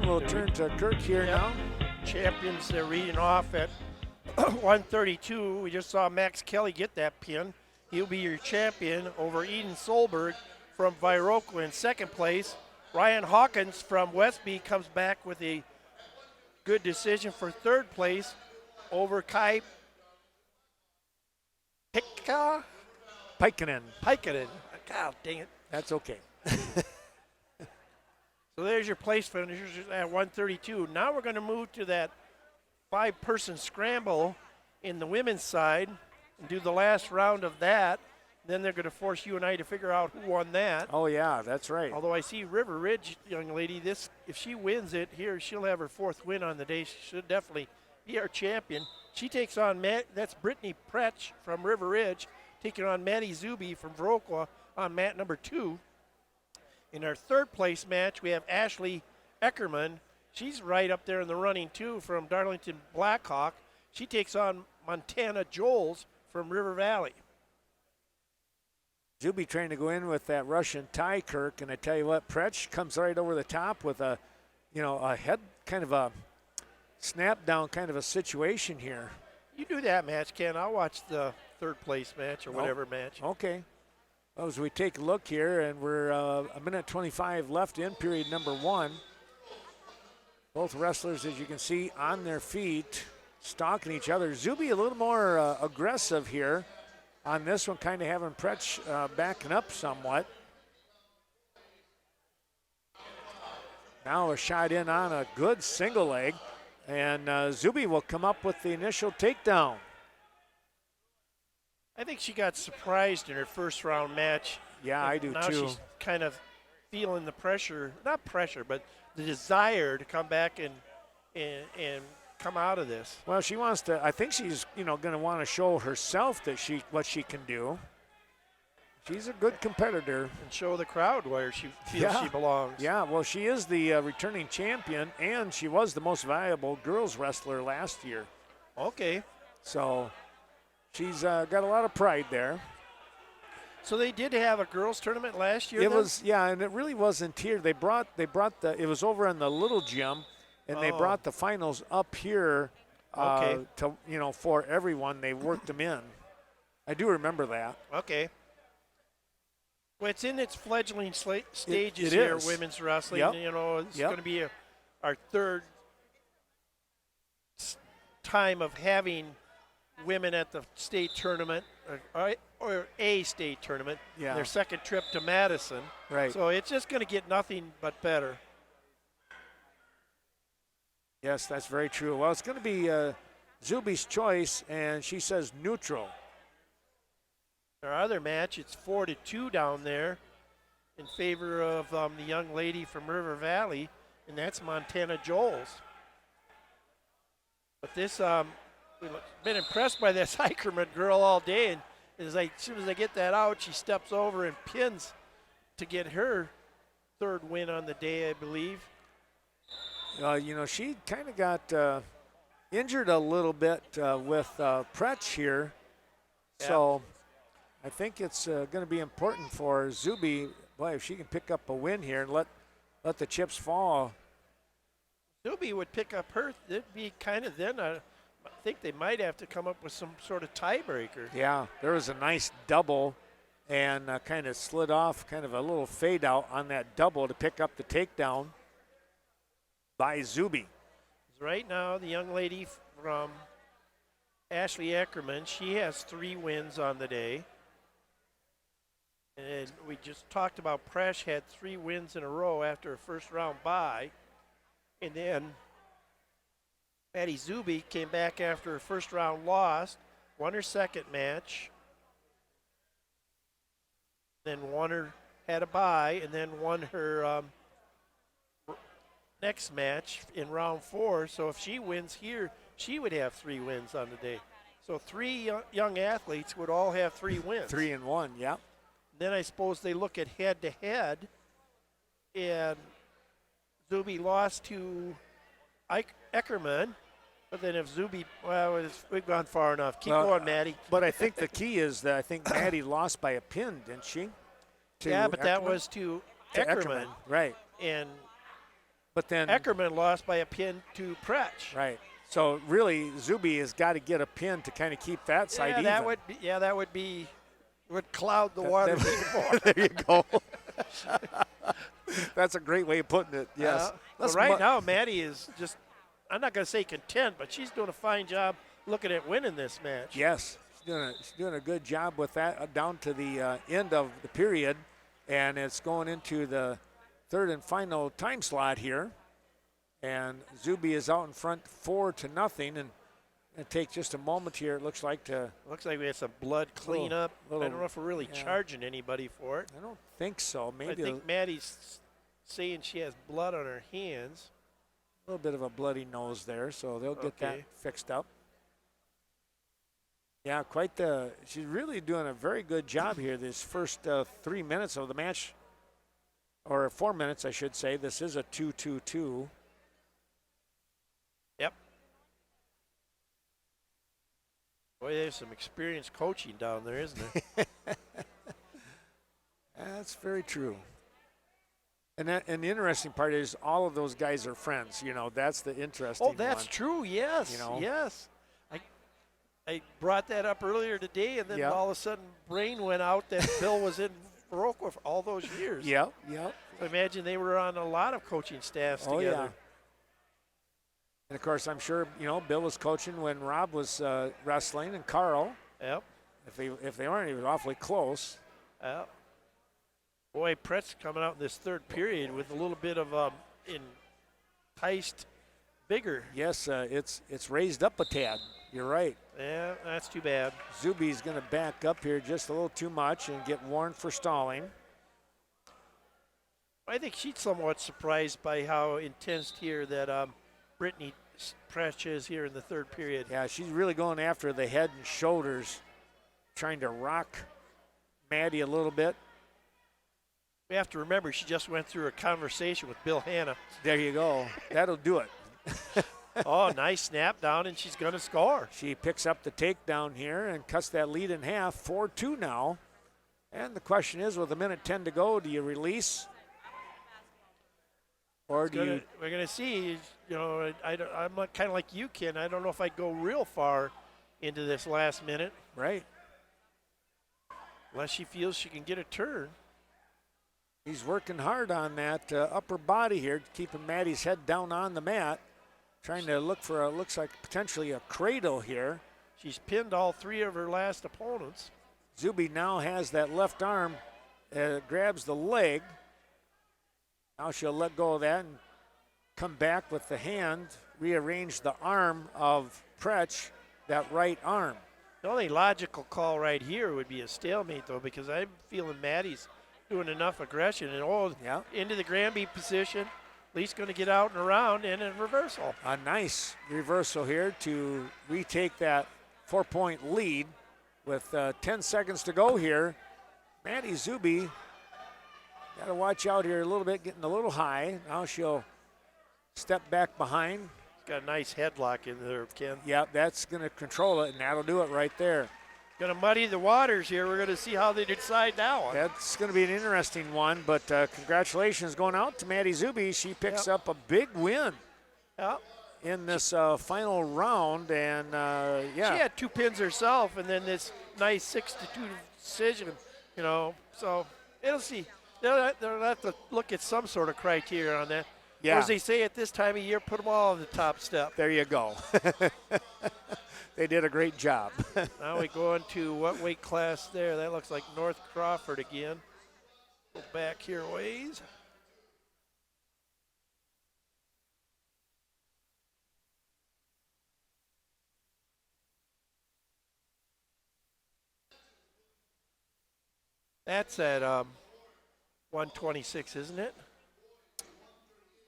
we'll turn to Kirk here now. Champions, they're reading off at 132. We just saw Max Kelly get that pin. He'll be your champion over Eden Solberg from Viroqua in second place. Ryan Hawkins from Westby comes back with a good decision for third place over Kai Pikkanen. God dang it. That's okay. So there's your place finishers at 132. Now we're going to move to that 5-person scramble in the women's side and do the last round of that. Then they're going to force you and I to figure out who won that. Oh, yeah, that's right. Although I see River Ridge, young lady, if she wins it here, she'll have her 4th win on the day. She should definitely be our champion. She takes on that's Brittany Pretsch from River Ridge, taking on Maddie Zuby from Viroqua on mat number 2. In our third place match, we have Ashley Eckerman. She's right up there in the running, too, from Darlington Blackhawk. She takes on Montana Joels from River Valley. Zuby trying to go in with that Russian tie, Kirk, and I tell you what, Pretsch comes right over the top with a head, kind of a snap down kind of a situation here. You do that match, Ken. I'll watch the third place match or whatever match. Okay. Well, as we take a look here, and we're a minute 25 left in period number 1. Both wrestlers, as you can see, on their feet, stalking each other. Zuby a little more aggressive here on this one, kind of having Pretsch backing up somewhat. Now a shot in on a good single leg, and Zuby will come up with the initial takedown. I think she got surprised in her first round match. Yeah, I do now too. Now she's kind of feeling the pressure, not pressure, but the desire to come back and come out of this. Well, she wants to, I think she's, going to want to show herself that what she can do. She's a good competitor. And show the crowd where she feels she belongs. Yeah, well, she is the returning champion, and she was the most valuable girls wrestler last year. Okay. So she's got a lot of pride there. So they did have a girls tournament last year. It was, and it really wasn't here. They brought it was over in the little gym, and they brought the finals up here to for everyone. They worked them in. I do remember that. Okay. Well, it's in its fledgling stages it here, is. Women's wrestling. Yep. It's going to be our third time of having women at the state tournament or a state tournament. Yeah. Their second trip to Madison. Right. So it's just going to get nothing but better. Yes, that's very true. Well, it's going to be Zuby's choice, and she says neutral. Our other match, it's 4-2 down there in favor of the young lady from River Valley, and that's Montana Joels. But this, we've been impressed by this Hikerman girl all day, and as soon as I get that out, she steps over and pins to get her third win on the day, I believe. She kind of got injured a little bit with Pretsch here, so I think it's going to be important for Zuby. Boy, if she can pick up a win here and let the chips fall. Zuby would pick up her. It'd be kind of then. I think they might have to come up with some sort of tiebreaker. Yeah, there was a nice double and kind of slid off, kind of a little fade out on that double to pick up the takedown by Zuby. Right now, the young lady from Ashley Eckerman, she has 3 wins on the day. And we just talked about Presh had 3 wins in a row after a first round bye. And then Maddie Zuby came back after her first round loss, won her second match, then had a bye, and then won her next match in round 4. So if she wins here, she would have 3 wins on the day. So 3 young athletes would all have 3 wins. 3 and 1, yeah. Then I suppose they look at head-to-head, and Zuby lost to Eckerman. But then if Zuby, we've gone far enough. Keep going, Maddie. But I think the key is that I think Maddie lost by a pin, didn't she? Yeah, but that was to Eckerman. Right. And But then Eckerman lost by a pin to Pretsch. right. So really, Zuby has got to get a pin to kind of keep that side even. That would cloud the waters even more. There you go. That's a great way of putting it. Yes. But right now, Maddie is just, I'm not going to say content, but she's doing a fine job looking at winning this match. Yes, she's doing a good job with that down to the end of the period, and it's going into the third and final time slot here. And Zuby is out in front 4-0, and it takes just a moment here. It looks like we had some blood cleanup. I don't know if we're really charging anybody for it. I don't think so. Maybe I think Maddie's saying she has blood on her hands. A little bit of a bloody nose there, so they'll get that fixed up. Yeah, she's really doing a very good job here this first 3 minutes of the match, or 4 minutes, I should say. This is a 2-2-2. Yep. Boy, there's some experienced coaching down there, isn't there? That's very true. And the interesting part is all of those guys are friends. That's the interesting one. Oh, that's true. Yes. Yes. I brought that up earlier today, and then all of a sudden, brain went out that Bill was in Viroqua for all those years. Yep. So imagine they were on a lot of coaching staffs together. Yeah. And of course, I'm sure Bill was coaching when Rob was wrestling, and Carl. Yep. If they weren't, he was awfully close. Yep. Boy, Pretsch coming out in this third period with a little bit of enticed vigor. Yes, it's raised up a tad. You're right. Yeah, that's too bad. Zuby's going to back up here just a little too much and get warned for stalling. I think she's somewhat surprised by how intense here that Brittany Pretsch is here in the third period. Yeah, she's really going after the head and shoulders, trying to rock Maddie a little bit. We have to remember she just went through a conversation with Bill Hanna. There you go. That'll do it. Oh, nice snap down, and she's going to score. She picks up the takedown here and cuts that lead in half, 4-2 now. And the question is, with 1:10 to go, do you release? Or do you? We're going to see. I'm kind of like you, Ken. I don't know if I'd go real far into this last minute. Right. Unless she feels she can get a turn. He's working hard on that upper body here, keeping Maddie's head down on the mat. Trying to look for looks like potentially a cradle here. She's pinned all three of her last opponents. Zuby now has that left arm, grabs the leg. Now she'll let go of that and come back with the hand, rearrange the arm of Pretsch, that right arm. The only logical call right here would be a stalemate, though, because I'm feeling Maddie's doing enough aggression and into the Granby position. Lee's going to get out and around and a reversal. A nice reversal here to retake that 4-point lead with 10 seconds to go here. Maddie Zuby got to watch out here a little bit, getting a little high. Now she'll step back behind. Got a nice headlock in there, Ken. Yeah, that's going to control it, and that'll do it right there. Going to muddy the waters here. We're going to see how they decide now. That's going to be an interesting one, but congratulations going out to Maddie Zuby. She picks up a big win in this final round, and She had 2 pins herself, and then this nice 6-2 decision, so it'll see. They'll have to look at some sort of criteria on that. Yeah. Or as they say at this time of year, put them all on the top step. There you go. They did a great job. Now we go into what weight class there? That looks like North Crawford again. Go back here a ways. That's at 126, isn't it?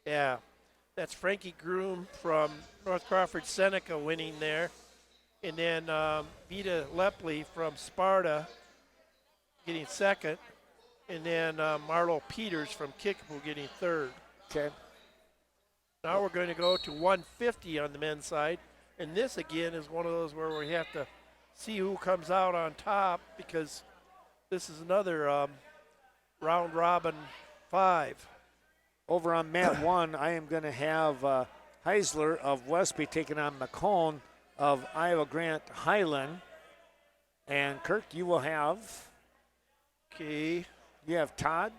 Yeah. That's Frankie Groom from North Crawford Seneca winning there. And then Vita Lepley from Sparta getting second. And then Marlo Peters from Kickapoo getting third. Okay. Now we're going to go to 150 on the men's side. And this, again, is one of those where we have to see who comes out on top because this is another round-robin 5. over on mat 1, I am going to have Heisler of Westby taking on McCone of Iowa Grant Highland. And Kirk, you will have. Okay. You have Todd.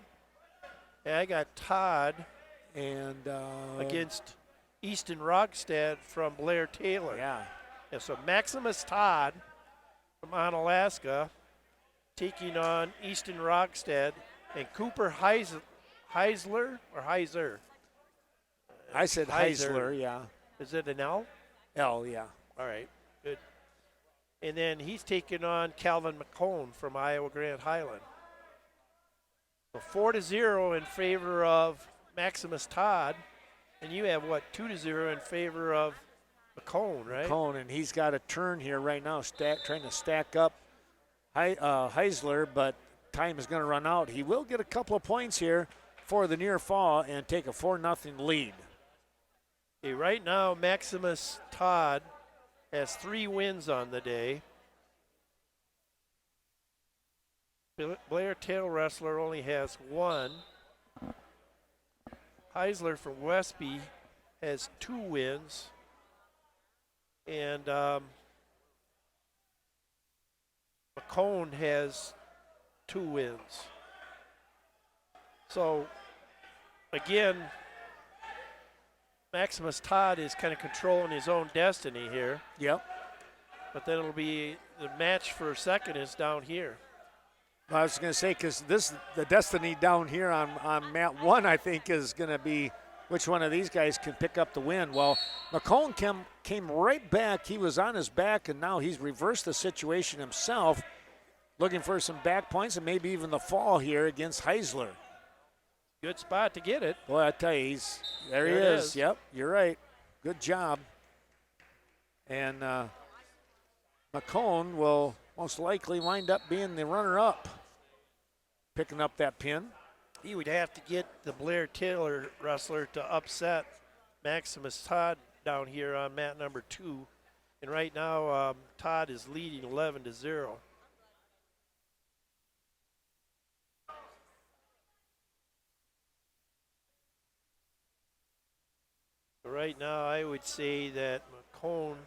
Yeah, I got Todd And against Easton Rogstad from Blair Taylor. Yeah. So Maximus Todd from Onalaska taking on Easton Rogstad and Cooper Heisler or Heiser? I said Heisler, yeah. Is it an L? L, yeah. All right, good. And then he's taking on Calvin McCone from Iowa Grant Highland. So 4-0 in favor of Maximus Todd. And you have, 2-0 in favor of McCone, right? McCone, and he's got a turn here right now, trying to stack up Heisler, but time is going to run out. He will get a couple of points here for the near fall and take a 4-0 lead. Okay, right now, Maximus Todd has 3 wins on the day. Blair Tail Wrestler only has 1. Heisler from Westby has 2 wins. And McCone has 2 wins. So, again, Maximus Todd is kind of controlling his own destiny here. Yep. But then it'll be the match for second is down here. I was going to say, because the destiny down here on mat 1, I think, is going to be which one of these guys can pick up the win. Well, McCone came right back. He was on his back, and now he's reversed the situation himself, looking for some back points and maybe even the fall here against Heisler. Good spot to get it. Boy, I tell you, there he is. Yep, you're right. Good job. And McCone will most likely wind up being the runner-up, picking up that pin. He would have to get the Blair Taylor wrestler to upset Maximus Todd down here on mat number 2. And right now, Todd is leading 11-0. Right now, I would say that McCone is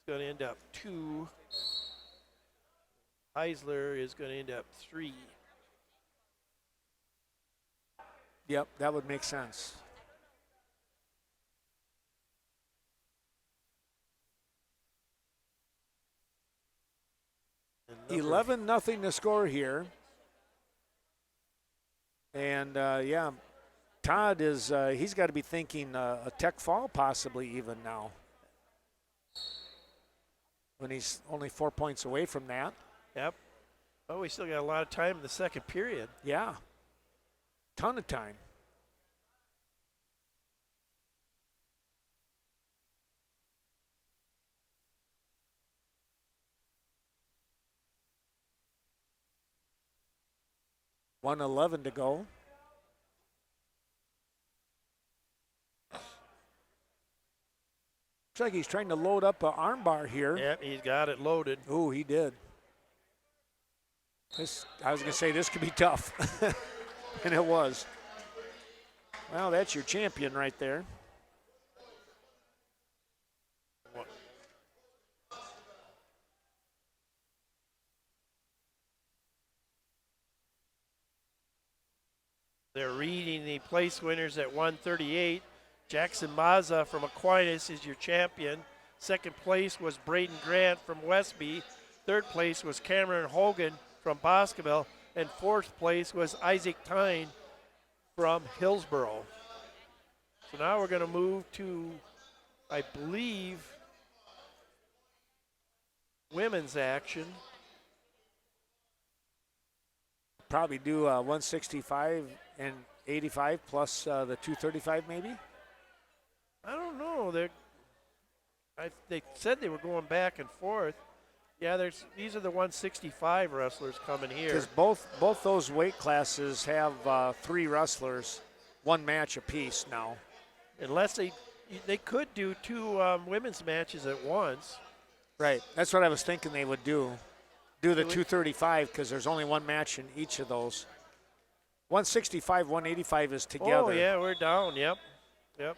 going to end up 2. Heisler is going to end up 3. Yep, that would make sense. And 11-0 to score here. And, yeah, Todd is, he's got to be thinking a tech fall possibly even now, when he's only 4 points away from that. Yep. Oh, we still got a lot of time in the second period. Yeah. Ton of time. $1:11 to go. Looks like he's trying to load up an armbar here. Yep, he's got it loaded. Oh, he did. I was going to say this could be tough. And it was. Well, that's your champion right there. They're reading the place winners at 138. Jackson Mazza from Aquinas is your champion. Second place was Braden Grant from Westby. Third place was Cameron Hogan from Boscoville. And fourth place was Isaac Tyne from Hillsboro. So now we're going to move to, I believe, women's action. Probably do 165 and 85 plus the 235 maybe? I don't know. They said they were going back and forth. Yeah, these are the 165 wrestlers coming here. Because both those weight classes have 3 wrestlers, 1 match apiece now. Unless they could do 2 women's matches at once. Right. That's what I was thinking they would do. Do the 235 because there's only 1 match in each of those. 165, 185 is together. Oh, yeah, we're down. Yep. Yep.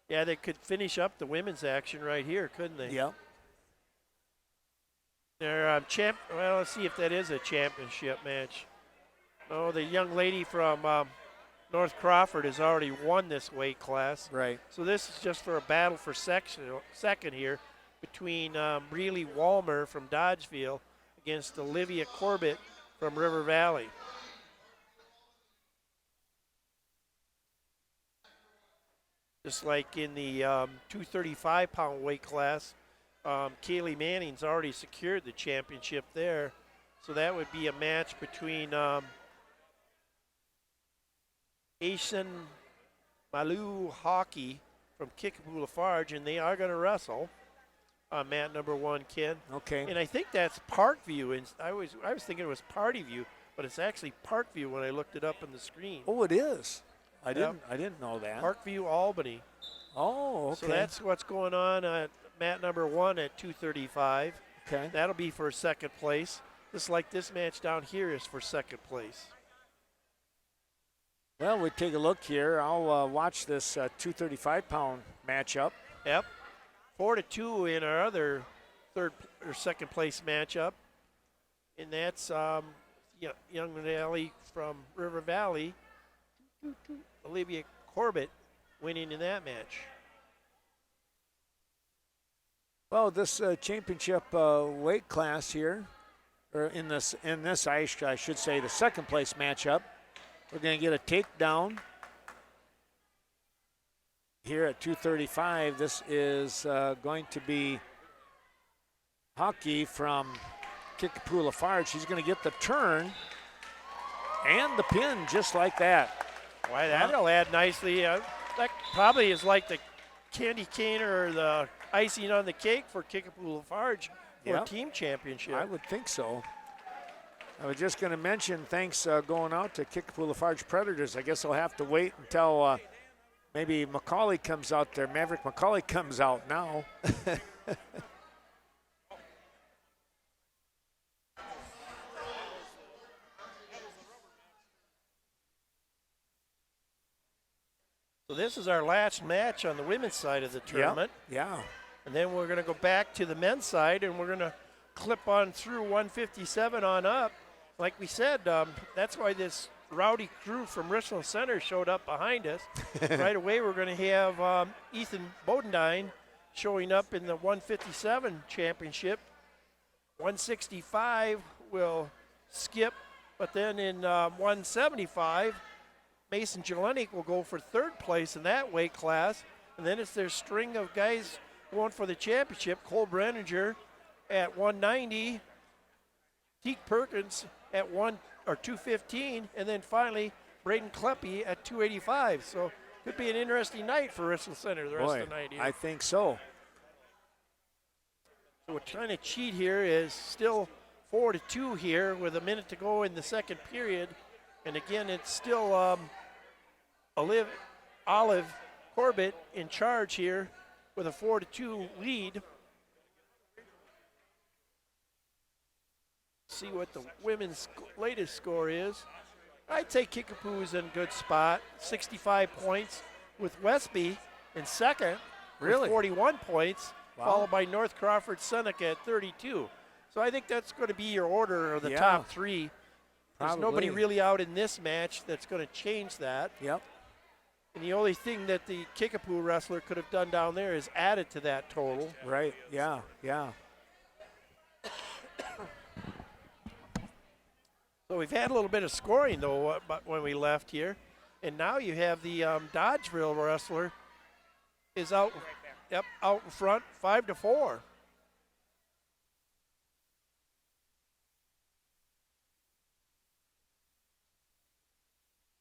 Yeah, they could finish up the women's action right here, couldn't they? Yep. They're well, let's see if that is a championship match. Oh, the young lady from North Crawford has already won this weight class. Right. So this is just for a battle for second here between Breely Walmer from Dodgeville against Olivia Corbett from River Valley. Just like in the 235-pound weight class, Kaylee Manning's already secured the championship there. So that would be a match between Aishan Malou Hockey from Kickapoo Lafarge, and they are going to wrestle on mat number 1, Ken. Okay. And I think that's Parkview. And I was thinking it was Party View, but it's actually Parkview when I looked it up on the screen. Oh, it is. I didn't know that. Parkview, Albany. Oh, okay. So that's what's going on at mat number 1 at 235. Okay. That'll be for second place. Just like this match down here is for second place. Well, we take a look here. I'll watch this 235-pound matchup. Yep. 4-2 in our other third or second place matchup. And that's young Nelly from River Valley, Olivia Corbett, winning in that match. Well, this championship weight class here, or in this I should say the second place matchup, we're going to get a takedown here at 235. This is going to be Hockey from Kickapoo Lafarge. She's going to get the turn and the pin just like that. Why, that'll add nicely. That probably is like the candy cane or the icing on the cake for Kickapoo Lafarge for a team championship. I would think so. I was just going to mention thanks going out to Kickapoo Lafarge Predators. I guess I'll have to wait until maybe Macaulay comes out there. Maverick Macaulay comes out now. So this is our last match on the women's side of the tournament. Yeah. And then we're going to go back to the men's side, and we're going to clip on through 157 on up. Like we said, that's why this rowdy crew from Richland Center showed up behind us. Right away, we're going to have Ethan Bodendine showing up in the 157 championship. 165 will skip, but then in 175, Mason Jelenik will go for third place in that weight class. And then it's their string of guys going for the championship. Cole Brenninger at 190, Teak Perkins at 215, and then finally Braden Kleppe at 285. So could be an interesting night for Richland Center the rest of the night here. I think so. So we're trying to cheat here is still 4-2 here with a minute to go in the second period. And again, it's still Olive Corbett in charge here with a 4-2 lead. See what the women's latest score is. I'd say Kickapoo's in good spot, 65 points, with Westby in second with 41 points, followed by North Crawford Seneca at 32. So I think that's going to be your order of the top three. There's nobody really out in this match that's going to change that. Yep. And the only thing that the Kickapoo wrestler could have done down there is added to that total. Right, yeah. So we've had a little bit of scoring, though, when we left here. And now you have the Dodgeville wrestler is out in front, 5-4.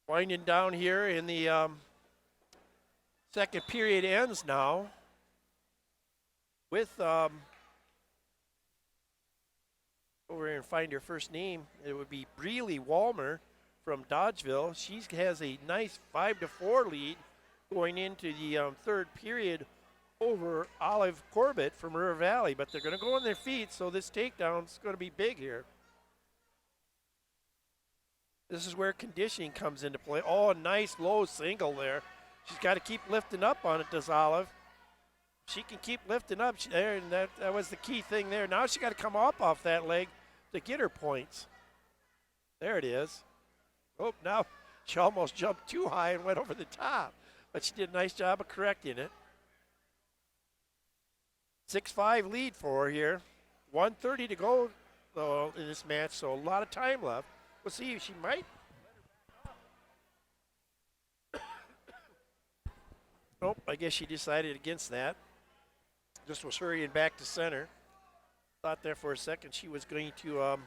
Winding down here in the second period ends now with over here and find her first name. It would be Breely Walmer from Dodgeville. She has a nice 5-4 lead going into the third period over Olive Corbett from River Valley, but they're going to go on their feet, so this takedown is going to be big here. This is where conditioning comes into play. Oh, a nice low single there. She's got to keep lifting up on it, does Olive. She can keep lifting up there, and that was the key thing there. Now she got to come up off that leg to get her points. There it is. Oh, now she almost jumped too high and went over the top, but she did a nice job of correcting it. 6-5 lead for her here. 1:30 to go though in this match, so a lot of time left. We'll see if she might. Nope, I guess she decided against that. Just was hurrying back to center. Thought there for a second she was going to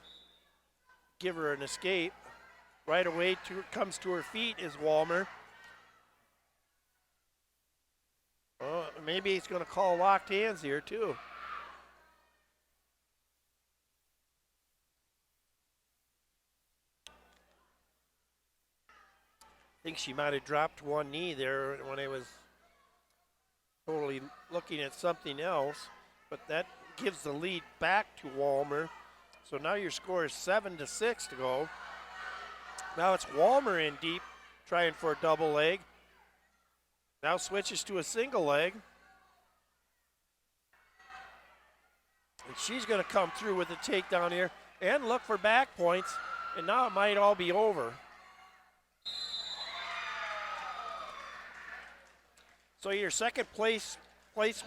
give her an escape. Right away comes to her feet is Walmer. Maybe he's going to call locked hands here too. I think she might have dropped one knee there when I was totally looking at something else, but that gives the lead back to Walmer. So now your score is 7-6 to go. Now it's Walmer in deep, trying for a double leg. Now switches to a single leg. And she's going to come through with a takedown here and look for back points, and now it might all be over. So your second place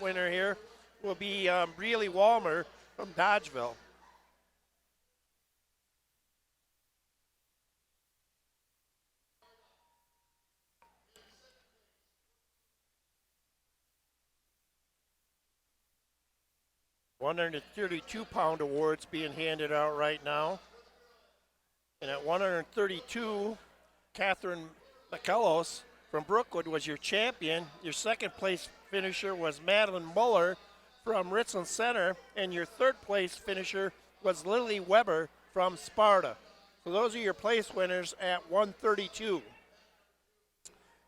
winner here will be Breely Walmer from Dodgeville. £132 awards being handed out right now. And at 132, Catherine McCullough from Brookwood was your champion. Your second place finisher was Madeline Muller from Richland Center, and your third place finisher was Lily Weber from Sparta. So those are your place winners at 132.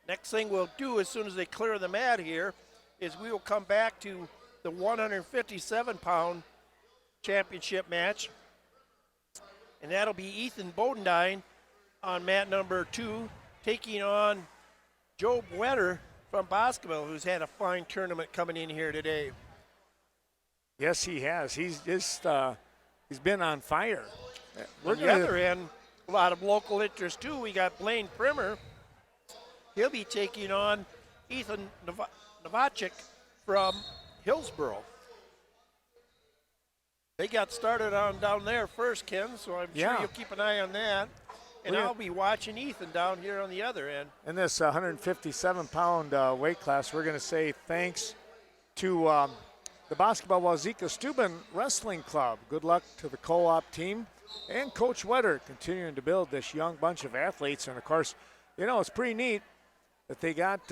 Next thing we'll do as soon as they clear the mat here is we will come back to the 157-pound championship match, and that'll be Ethan Bodendine on mat number 2 taking on Job Wetter from Boscoville, who's had a fine tournament coming in here today. Yes, he has. He's been on fire. On the other end, a lot of local interest too. We got Blaine Primer. He'll be taking on Ethan Novacek from Hillsboro. They got started on down there first, Ken, so I'm sure you'll keep an eye on that. And I'll be watching Ethan down here on the other end. In this 157-pound weight class, we're going to say thanks to the Basketball Wazeeka Steuben Wrestling Club. Good luck to the co-op team and Coach Wetter continuing to build this young bunch of athletes. And, of course, you know, it's pretty neat that they got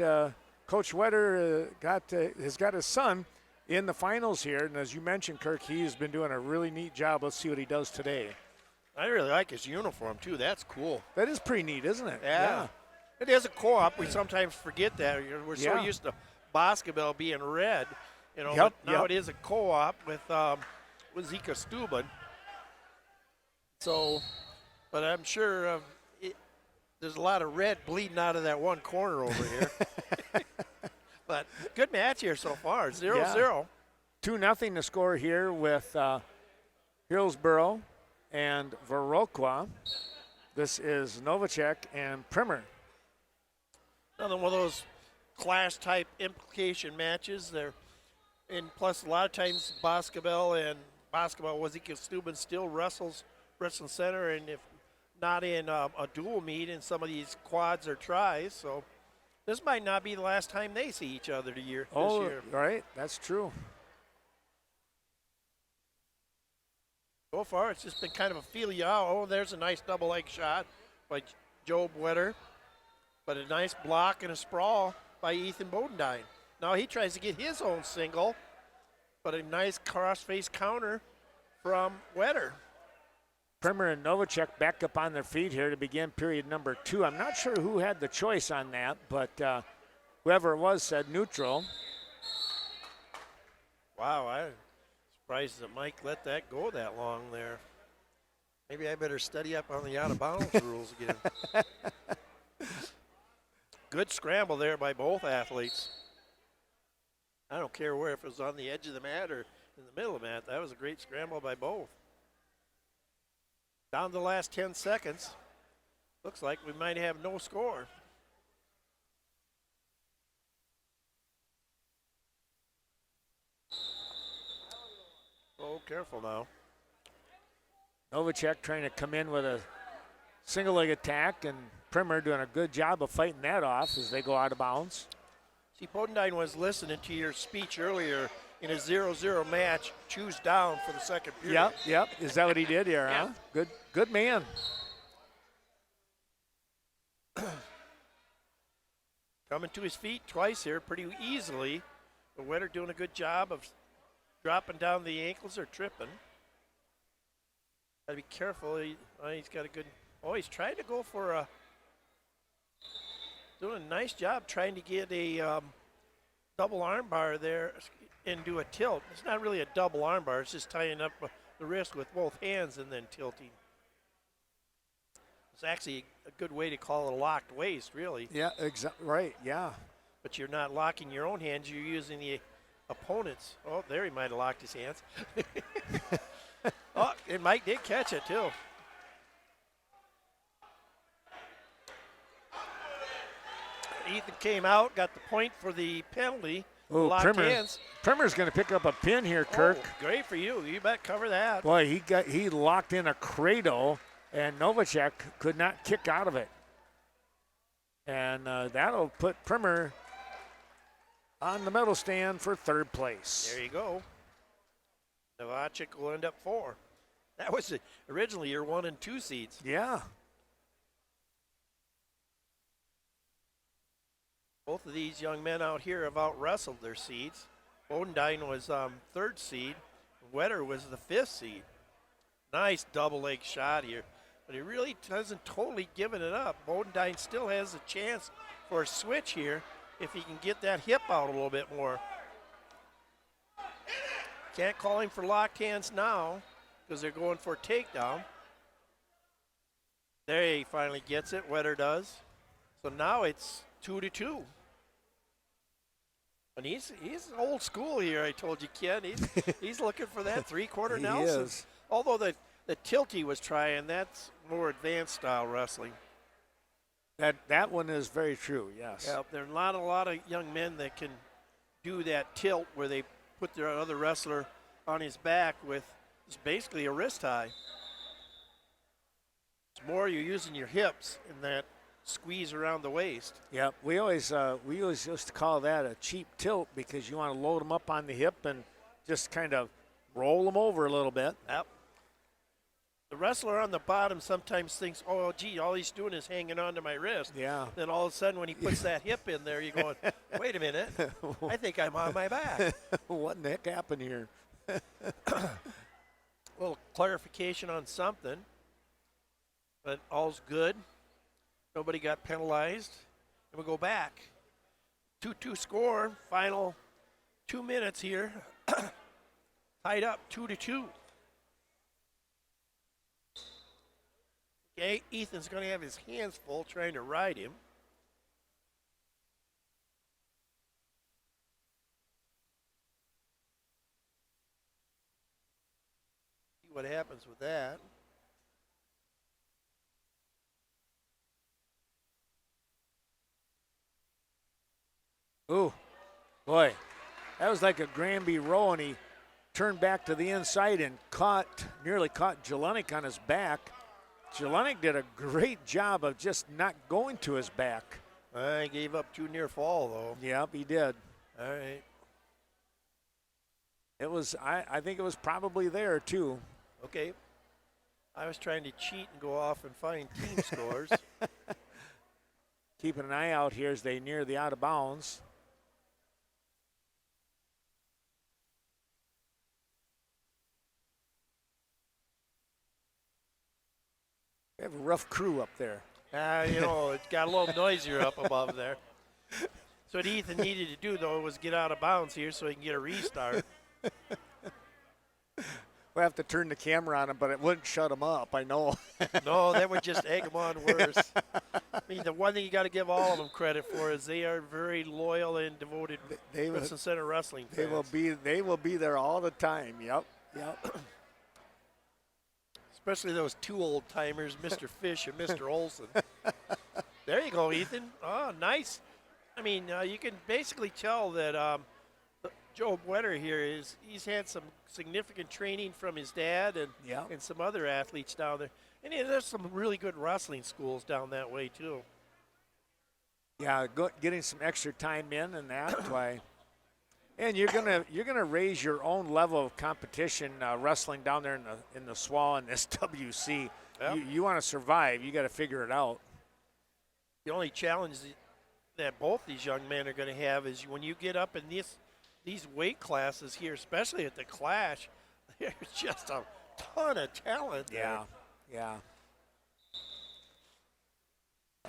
Coach Wetter has got his son in the finals here. And as you mentioned, Kirk, he's been doing a really neat job. Let's see what he does today. I really like his uniform, too. That's cool. That is pretty neat, isn't it? Yeah. It is a co-op. We sometimes forget that. We're so used to Boscoville being red, you know. But now it is a co-op with Wazeeka Steuben. So, but I'm sure there's a lot of red bleeding out of that one corner over here. But good match here so far, 0-0. 2-0 the score here with Hillsboro and Viroqua. This is Novacek and Primer. Another one of those class-type implication matches. And plus, a lot of times Boscoville and Wazeeka Steuben still wrestles Richland Center, and if not in a dual meet in some of these quads or tries. So this might not be the last time they see each other this year. Right, that's true. So far, it's just been kind of a feel you out. Oh, there's a nice double leg shot by Job Wetter, but a nice block and a sprawl by Ethan Bodendine. Now he tries to get his own single, but a nice cross-face counter from Wetter. Primer and Novacek back up on their feet here to begin period number 2. I'm not sure who had the choice on that, but whoever it was said neutral. Wow, I'm surprised that Mike let that go that long there. Maybe I better study up on the out-of-bounds rules again. Good scramble there by both athletes. I don't care where, if it was on the edge of the mat or in the middle of the mat. That was a great scramble by both. Down to the last 10 seconds. Looks like we might have no score. Oh, careful now. Novacek trying to come in with a single leg attack, and Primer doing a good job of fighting that off as they go out of bounds. See, Bodendine was listening to your speech earlier in a 0-0 match. Choose down for the second period. Yep. Is that what he did here, Yeah. huh? Good man. Coming to his feet twice here pretty easily. The Wetter doing a good job of dropping down the ankles or tripping. Got to be careful. He's got a good. Oh, he's trying to go for a. Doing a nice job trying to get a double arm bar there and do a tilt. It's not really a double arm bar. It's just tying up the wrist with both hands and then tilting. It's actually a good way to call it a locked waist, really. Yeah, right, yeah. But you're not locking your own hands. You're using the opponent's. Oh, there he might have locked his hands. Oh, and Mike did catch it, too. Ethan came out, got the point for the penalty. Oh, Locked hands. Primer's going to pick up a pin here, Kirk. Oh, great for you. You bet cover that. Boy, he locked in a cradle, and Novacek could not kick out of it. And that'll put Primer on the medal stand for third place. There you go. Novacek will end up 4. That was originally your 1 and 2 seeds. Yeah. Both of these young men out here have out-wrestled their seeds. Bodendine was 3rd seed. Wetter was the 5th seed. Nice double leg shot here. But he really hasn't totally given it up. Bodendine still has a chance for a switch here if he can get that hip out a little bit more. Can't call him for locked hands now because they're going for a takedown. There he finally gets it, Wetter does. So now it's 2-2. And he's old school here, I told you, Ken. He's looking for that 3-quarter Nelson. Is. Although the tilt he was trying, that's more advanced style wrestling. That one is very true, yes. Yeah, there are not a lot of young men that can do that tilt where they put their other wrestler on his back with it's basically a wrist tie. It's more you're using your hips in that squeeze around the waist. Yeah, we always used to call that a cheap tilt because you want to load them up on the hip and just kind of roll them over a little bit. Yep. The wrestler on the bottom sometimes thinks, oh, gee, all he's doing is hanging on to my wrist. Yeah. Then all of a sudden when he puts that hip in there, you're going, wait a minute, I think I'm on my back. What in the heck happened here? A little clarification on something, but all's good. Nobody got penalized. And we go back. 2-2 score, final 2 minutes here. Tied up 2-2. Okay, Ethan's going to have his hands full trying to ride him. See what happens with that. Ooh, boy, that was like a Granby row, and he turned back to the inside and nearly caught Jelenik on his back. Jelenik did a great job of just not going to his back. I gave up too near fall, though. Yep, he did. All right. It was, I think it was probably there, too. Okay. I was trying to cheat and go off and find team scores. Keeping an eye out here as they near the out of bounds. We have a rough crew up there. It got a little noisier up above there. So what Ethan needed to do, though, was get out of bounds here so he can get a restart. We'll have to turn the camera on him, but it wouldn't shut him up, I know. No, that would just egg them on worse. I mean, the one thing you got to give all of them credit for is they are very loyal and devoted Princeton Center wrestling fans. They will be there all the time. Yep. Especially those two old timers, Mr. Fish and Mr. Olson. There you go, Ethan. Oh, nice. I mean, you can basically tell that Joe Wetter here he's had some significant training from his dad and some other athletes down there. And there's some really good wrestling schools down that way too. Yeah, getting some extra time in and that why. And you're gonna raise your own level of competition wrestling down there in the SWAL and SWC. Yep. You want to survive. You got to figure it out. The only challenge that both these young men are going to have is when you get up in these weight classes here, especially at the Clash, there's just a ton of talent there. Yeah.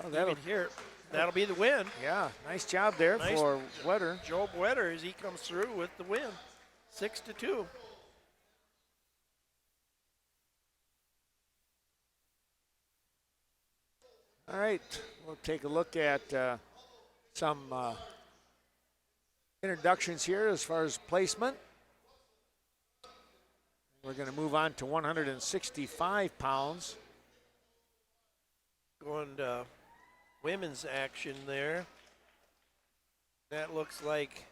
Oh, that'll be the win. Yeah, nice job there for Wetter. Joe Wetter as he comes through with the win, 6-2. All right, we'll take a look at some introductions here as far as placement. We're going to move on to 165 pounds. Going to women's action there. That looks like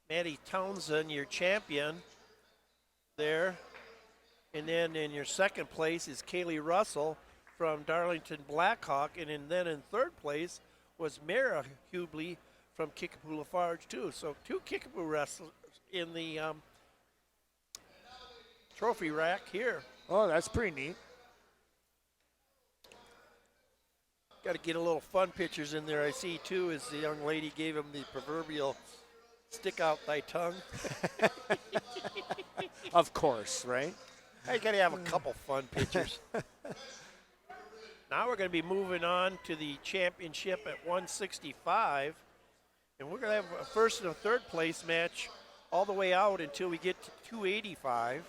Maddie Townsend, your champion there. And then in your second place is Kaylee Russell from Darlington Blackhawk. And then in third place was Mara Hubley from Kickapoo Lafarge too. So two Kickapoo wrestlers in the trophy rack here. Oh, that's pretty neat. Got to get a little fun pictures in there. I see too as the young lady gave him the proverbial stick out thy tongue. Of course, right? I got to have a couple fun pictures. Now we're going to be moving on to the championship at 165. And we're going to have a first and a third place match all the way out until we get to 285.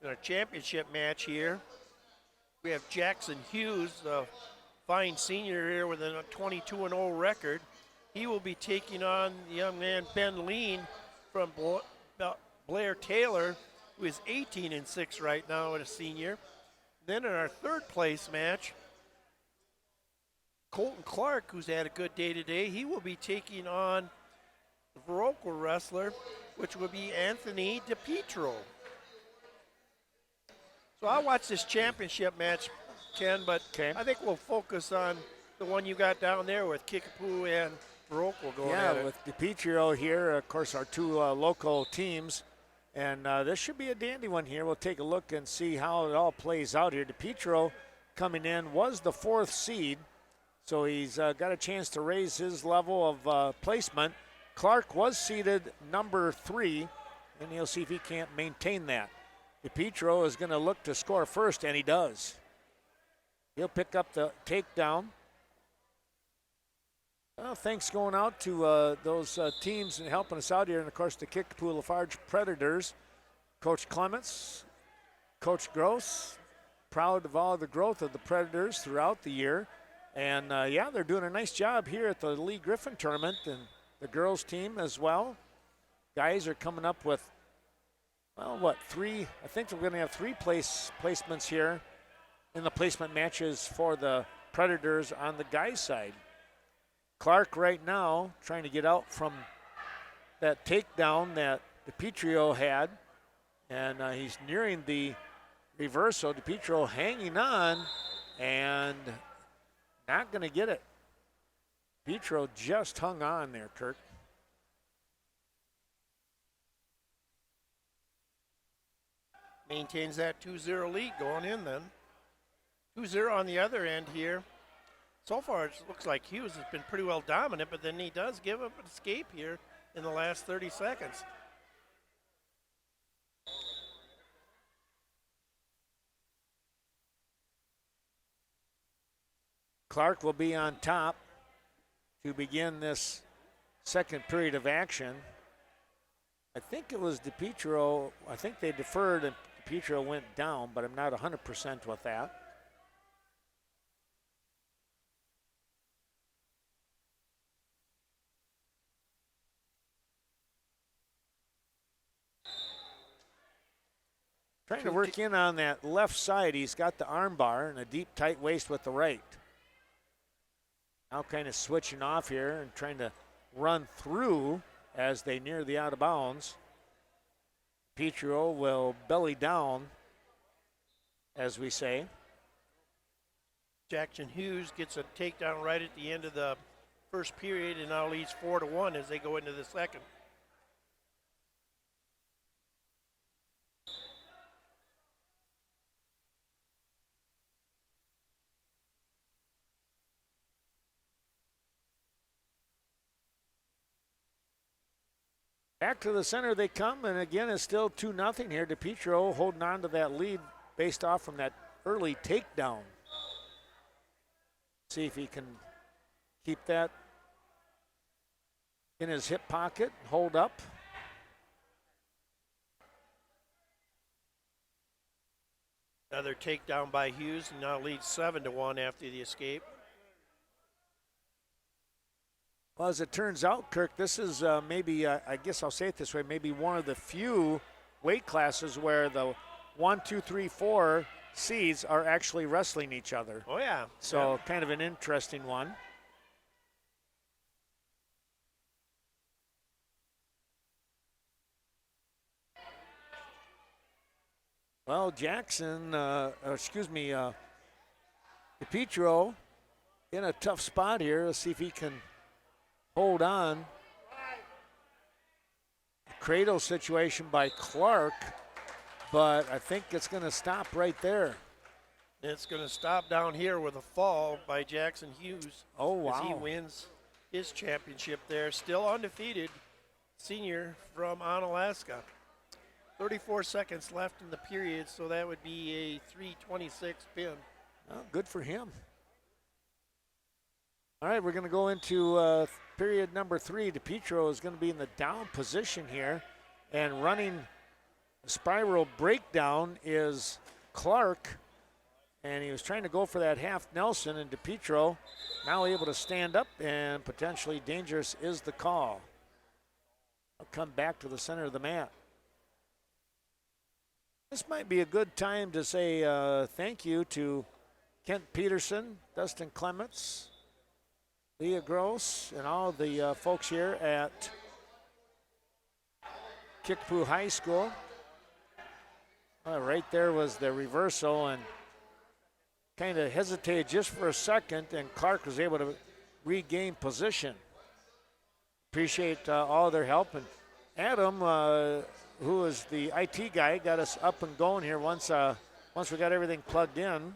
In our championship match here, we have Jackson Hughes, the fine senior here with a 22-0 record. He will be taking on the young man Ben Lean from Blair Taylor, who is 18-6 right now and a senior. Then in our third place match, Colton Clark, who's had a good day today, he will be taking on the Viroqua wrestler, which will be Anthony DePietro. So I'll watch this championship match, Ken, but I think we'll focus on the one you got down there with Kickapoo and Viroqua going at it. Yeah, with DePietro here, of course, our two local teams. And this should be a dandy one here. We'll take a look and see how it all plays out here. DePietro coming in was the 4th seed, so he's got a chance to raise his level of placement. Clark was seeded number 3, and he'll see if he can't maintain that. DePietro is going to look to score first, and he does. He'll pick up the takedown. Well, thanks going out to those teams and helping us out here. And, of course, the Kickapoo Lafarge Predators. Coach Clements, Coach Gross, proud of all the growth of the Predators throughout the year. And, yeah, they're doing a nice job here at the Lee Griffin tournament and the girls team as well. Guys are coming up with, well, what, 3? I think we're going to have 3 placements here in the placement matches for the Predators on the guys' side. Clark right now trying to get out from that takedown that DePietro had, and he's nearing the reversal. DePietro hanging on and not going to get it. DePietro just hung on there, Kirk. Maintains that 2-0 lead going in then. 2-0 on the other end here. So far, it looks like Hughes has been pretty well dominant, but then he does give up an escape here in the last 30 seconds. Clark will be on top to begin this second period of action. I think it was DePietro. I think they deferred and DePietro went down, but I'm not 100% with that. Trying to work in on that left side. He's got the arm bar and a deep, tight waist with the right. Now kind of switching off here and trying to run through as they near the out of bounds. Petro will belly down, as we say. Jackson Hughes gets a takedown right at the end of the first period and now leads 4-1 as they go into the second. Back to the center they come, and again it's still 2-0 here. DePietro holding on to that lead based off from that early takedown. See if he can keep that in his hip pocket, hold up. Another takedown by Hughes, and now leads 7-1 after the escape. Well, as it turns out, Kirk, this is maybe, I guess I'll say it this way, maybe one of the few weight classes where the 1, 2, 3, 4 seeds are actually wrestling each other. Oh, yeah. So yeah. Kind of an interesting one. Well, DePietro in a tough spot here. Let's see if he can hold on. Cradle situation by Clark, but I think it's going to stop right there. It's going to stop down here with a fall by Jackson Hughes. Oh, wow. As he wins his championship there. Still undefeated, senior from Onalaska. 34 seconds left in the period, so that would be a 3:26 pin. Well, good for him. All right, we're going to go into period number 3. DePietro is going to be in the down position here, and running a spiral breakdown is Clark, and he was trying to go for that half Nelson, and DePietro now able to stand up, and potentially dangerous is the call. I'll come back to the center of the mat. This might be a good time to say thank you to Kent Peterson, Dustin Clements, Leah Gross, and all the folks here at Kickapoo High School. Right there was the reversal, and kind of hesitated just for a second, and Clark was able to regain position. Appreciate all their help, and Adam, who is the IT guy, got us up and going here once we got everything plugged in.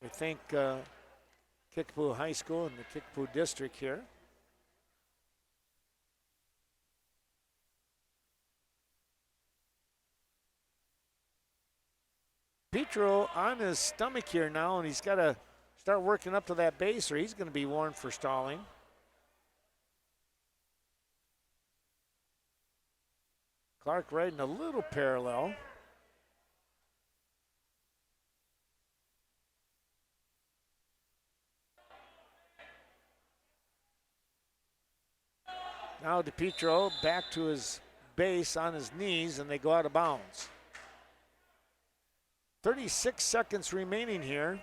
We thank Kickapoo High School and the Kickapoo District here. Petro on his stomach here now, and he's got to start working up to that base, or he's going to be warned for stalling. Clark riding a little parallel. Now DePietro back to his base on his knees, and they go out of bounds. 36 seconds remaining here.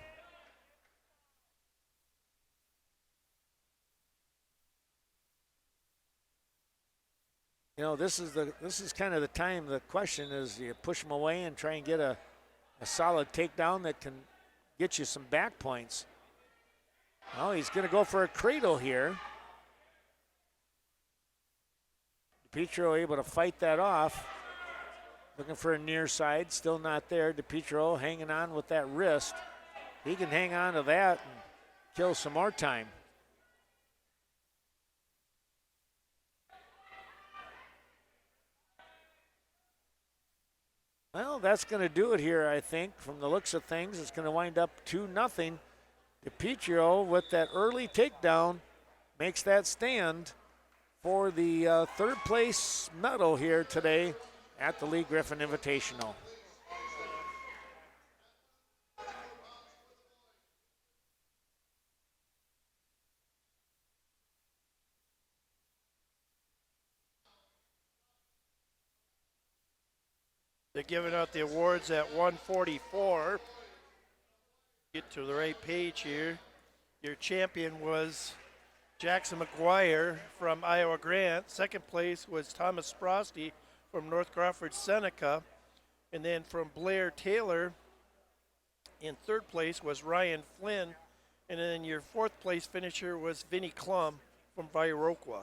You know, this is kind of the time. The question is, you push him away and try and get a solid takedown that can get you some back points. Well, he's going to go for a cradle here. DePietro able to fight that off. Looking for a near side, still not there. DePietro hanging on with that wrist. He can hang on to that and kill some more time. Well, that's going to do it here, I think. From the looks of things, it's going to wind up 2-0 DiPietro with that early takedown makes that stand for the third place medal here today at the Lee Griffin Invitational. They're giving out the awards at 1:44. Get to the right page here. Your champion was Jackson McGuire from Iowa Grant. Second place was Thomas Sprosty from North Crawford Seneca. And then from Blair Taylor in third place was Ryan Flynn. And then your fourth place finisher was Vinnie Klum from Viroqua.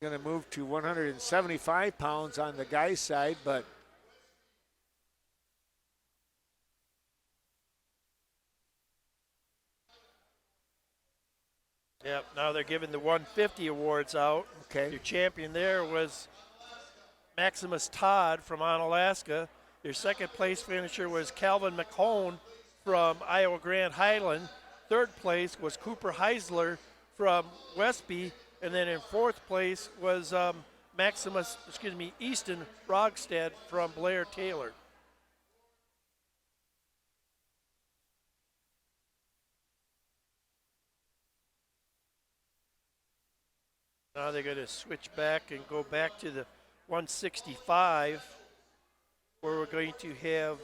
Going to move to 175 pounds on the guys' side, but yep, now they're giving the 150 awards out. okay. Your champion there was Maximus Todd from Onalaska. Your second place finisher was Calvin McHone from Iowa Grand Highland. Third place was Cooper Heisler from Westby. And then in fourth place was Easton Rogstad from Blair Taylor. Now they're going to switch back and go back to the 165, where we're going to have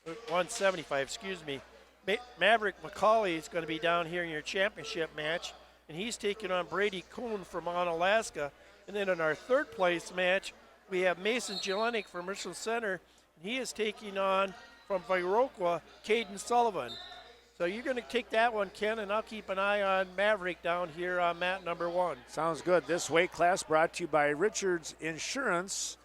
175, excuse me. Maverick McCauley is going to be down here in your championship match, and he's taking on Brady Kuhn from Onalaska. And then in our third place match, we have Mason Jelenik from Richland Center, and he is taking on, from Viroqua, Caden Sullivan. So you're going to take that one, Ken, and I'll keep an eye on Maverick down here on mat number 1. Sounds good. This weight class brought to you by Richards Insurance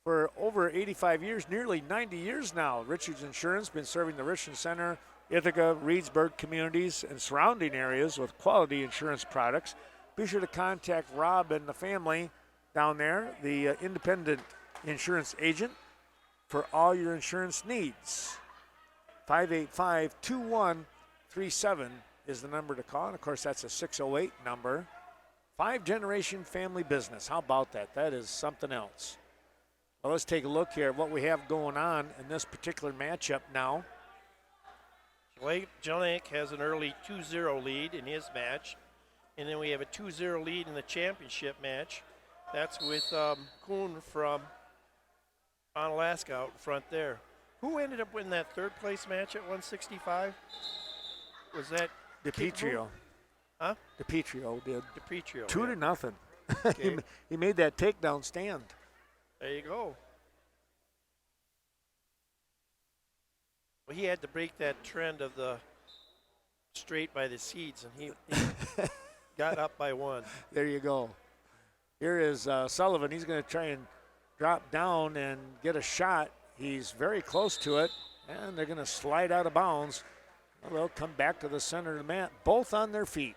for over 85 years, nearly 90 years now. Richards Insurance been serving the Richland Center, Ithaca, Reedsburg communities, and surrounding areas with quality insurance products. Be sure to contact Rob and the family down there, the independent insurance agent, for all your insurance needs. 585-2137 is the number to call. And, of course, that's a 608 number. 5-generation family business. How about that? That is something else. Well, let's take a look here at what we have going on in this particular matchup now. Jelenik has an early 2-0 lead in his match. And then we have a 2-0 lead in the championship match. That's with Kuhn from Onalaska out in front there. Who ended up winning that third place match at 165? Was that DiPietro. Huh? DiPietro did. DiPietro. 2-0. Okay. he made that takedown stand. There you go. Well, he had to break that trend of the straight by the seeds, and he got up by 1. There you go. Here is Sullivan. He's going to try and drop down and get a shot. He's very close to it, and they're going to slide out of bounds. Well, they'll come back to the center of the mat, both on their feet.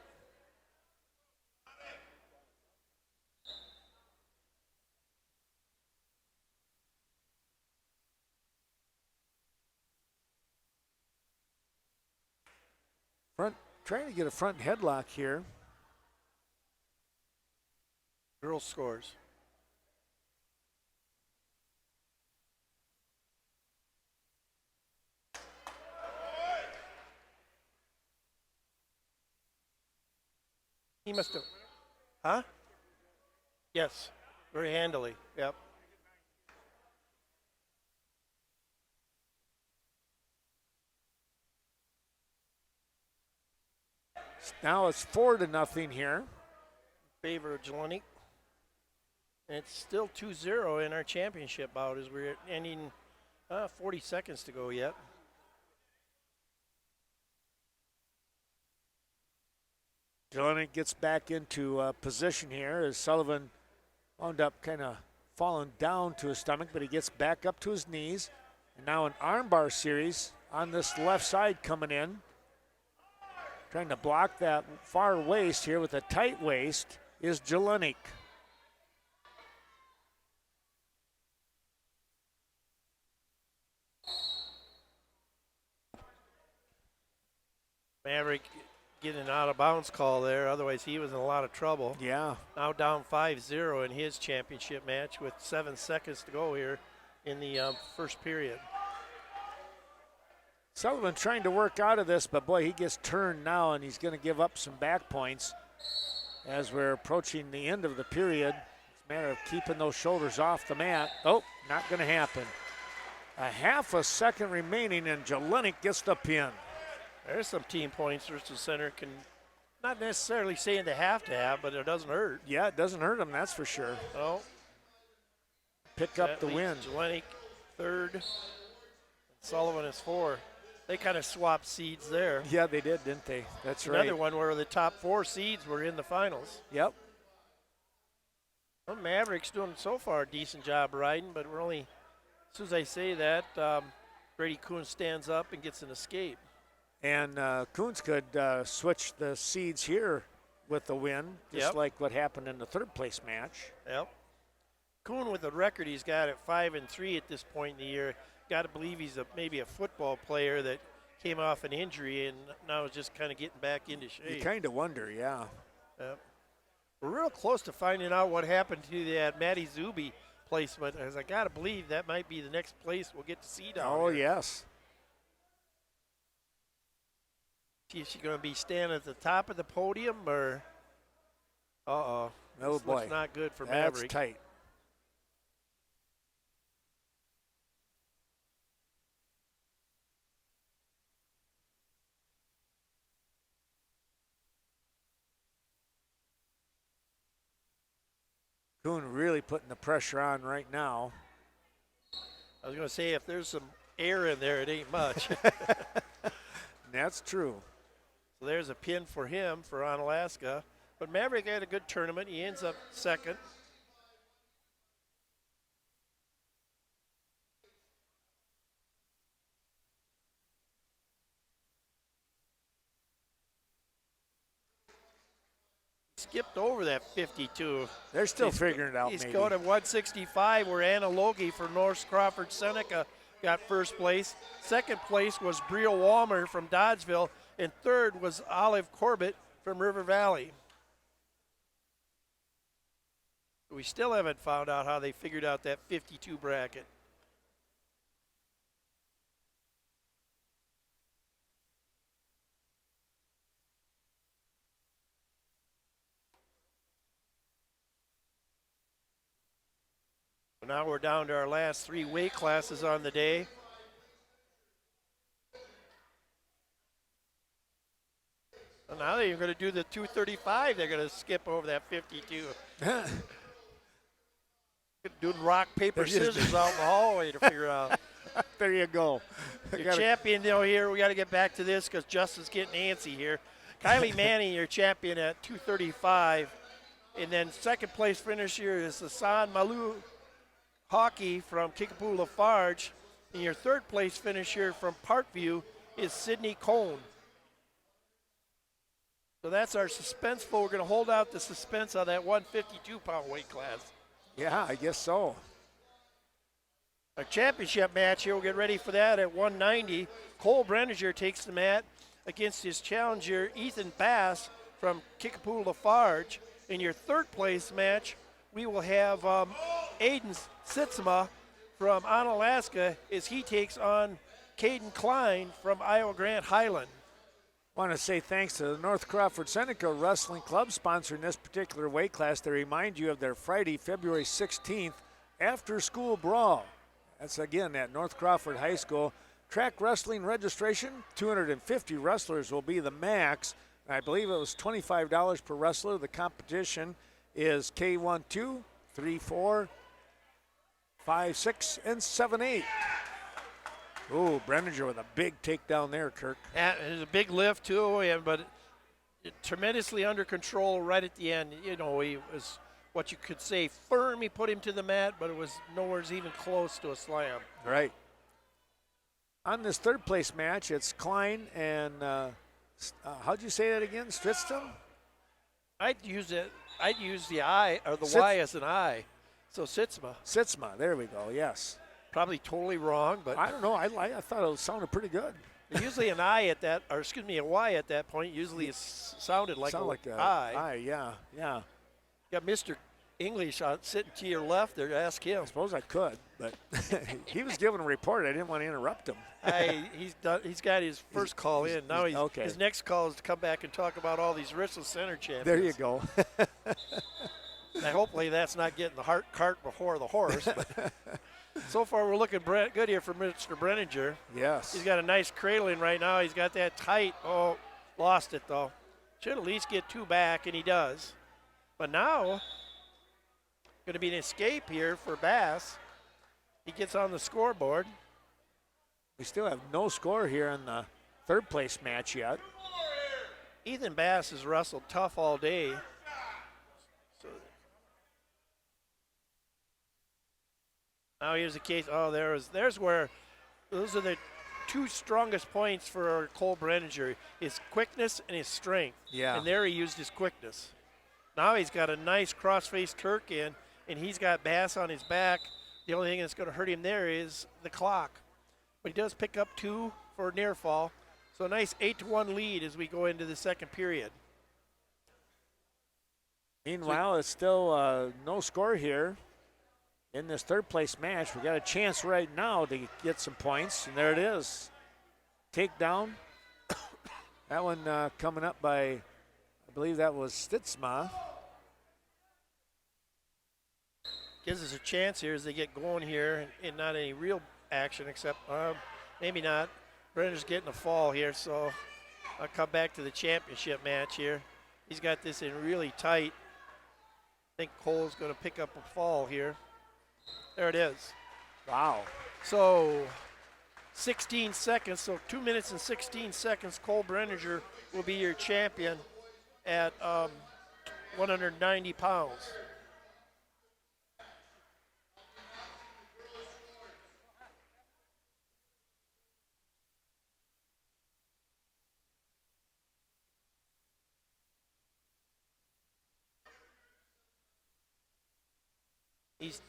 Trying to get a front headlock here. Girls scores. He must have. Huh? Yes. Very handily. Yep. Now it's 4-0 here. Favor of Jelenik. And it's still 2-0 in our championship bout as we're ending 40 seconds to go yet. Jelenik gets back into position here as Sullivan wound up kind of falling down to his stomach, but he gets back up to his knees. And now an armbar series on this left side coming in. Trying to block that far waist here with a tight waist is Jelenik. Maverick getting an out-of-bounds call there. Otherwise, he was in a lot of trouble. Yeah. Now down 5-0 in his championship match with 7 seconds to go here in the first period. Sullivan trying to work out of this, but boy, he gets turned now, and he's going to give up some back points as we're approaching the end of the period. It's a matter of keeping those shoulders off the mat. Oh, not going to happen. A half a second remaining, and Jelinek gets the pin. There's some team points versus center can not necessarily saying they have to have, but it doesn't hurt. Yeah, it doesn't hurt them, that's for sure. Oh. Pick up the win. Jelinek third, and Sullivan is 4. They kind of swapped seeds there. Yeah, they did, didn't they? That's right. Another one where the top 4 seeds were in the finals. Yep. Well, Maverick's doing so far a decent job riding, but we're only, as soon as I say that, Brady Kuhn stands up and gets an escape. And Kuhns could switch the seeds here with the win, just like what happened in the third place match. Yep. Kuhn with the record he's got at 5-3 at this point in the year. Got to believe he's maybe a football player that came off an injury and now is just kind of getting back into shape. You kind of wonder, yeah. Yep. We're real close to finding out what happened to that Matty Zuby placement, as I got to believe that might be the next place we'll get to see down Oh, here. yes. Is she going to be standing at the top of the podium or? Uh-oh. Oh, this boy. looks not good for Maverick. That's tight. Kuhn really putting the pressure on right now. I was going to say, if there's some air in there, it ain't much. That's true. So there's a pin for him for Onalaska. But Maverick had a good tournament. He ends up second. Skipped over that 52. They're still figuring it out, He's maybe. going to 165, where Anna Logie from North Crawford Seneca got first place. Second place was Bria Walmer from Dodgeville, and third was Olive Corbett from River Valley. We still haven't found out how they figured out that 52 bracket. Now we're down to our last 3 weight classes on the day. And now they're going to do the 235. They're going to skip over that 52. Doing rock, paper, scissors out in the hallway to figure out. There you go. Your champion, here, we got to get back to this because Justin's getting antsy here. Kylie Manning, your champion at 235. And then second place finisher is Hassan Malou Hockey from Kickapoo Lafarge. And your third place finisher from Parkview is Sydney Cohn. So that's our suspenseful. We're going to hold out the suspense on that 152-pound weight class. Yeah, I guess so. Our championship match here, we'll get ready for that at 190. Cole Brenninger takes the mat against his challenger, Ethan Bass from Kickapoo Lafarge. In your third place match, we will have Aiden Sitzema from Onalaska as he takes on Caden Klein from Iowa Grant Highland. Want to say thanks to the North Crawford Seneca Wrestling Club sponsoring this particular weight class. They remind you of their Friday, February 16th after-school brawl. That's again at North Crawford High School. Track wrestling registration, 250 wrestlers will be the max. I believe it was $25 per wrestler. The competition is K1, 2, 3, 4, 5, 6, and 7, 8. Ooh, Brenninger with a big takedown there, Kirk. Yeah, it was a big lift too, but tremendously under control right at the end. You know, he was what you could say firm. He put him to the mat, but it was nowhere even close to a slam. Right. On this third place match, it's Klein and how'd you say that again? Stritzdom? I'd use the I or the Y as an I. So Sitzema. Sitzema. There we go. Yes. Probably totally wrong, but I don't know. I thought it sounded pretty good. Usually an I at that, or excuse me, a Y at that point usually is sounded like Sound a like a I. yeah. Got Mr. English sitting to your left there to ask him. I suppose I could, but he was giving a report. I didn't want to interrupt him. He's got his first call in. Now okay. His next call is to come back and talk about all these Richland Center champions. There you go. Now, hopefully that's not getting the cart before the horse. But so far we're looking good here for Mr. Brenninger. Yes. He's got a nice cradling right now. He's got that tight. Oh, lost it though. Should at least get 2 back, and he does. But now, going to be an escape here for Bass. He gets on the scoreboard. We still have no score here in the third place match yet. Ethan Bass has wrestled tough all day. So now here's the case. Oh, there's where those are the 2 strongest points for Cole Brenninger, his quickness and his strength. Yeah. And there he used his quickness. Now he's got a nice cross-face Turk in, and he's got Bass on his back. The only thing that's going to hurt him there is the clock. But he does pick up 2 for near fall. So a nice 8-1 lead as we go into the second period. Meanwhile, it's still no score here in this third place match. We got a chance right now to get some points, and there it is. Takedown. That one coming up by, I believe that was Stitzma. Gives us a chance here as they get going here, and not any real action except maybe not. Brenner's getting a fall here, so I'll come back to the championship match here. He's got this in really tight. I think Cole's going to pick up a fall here. There it is. Wow. So 16 seconds, so 2 minutes and 16 seconds, Cole Brenninger will be your champion at 190 pounds. He's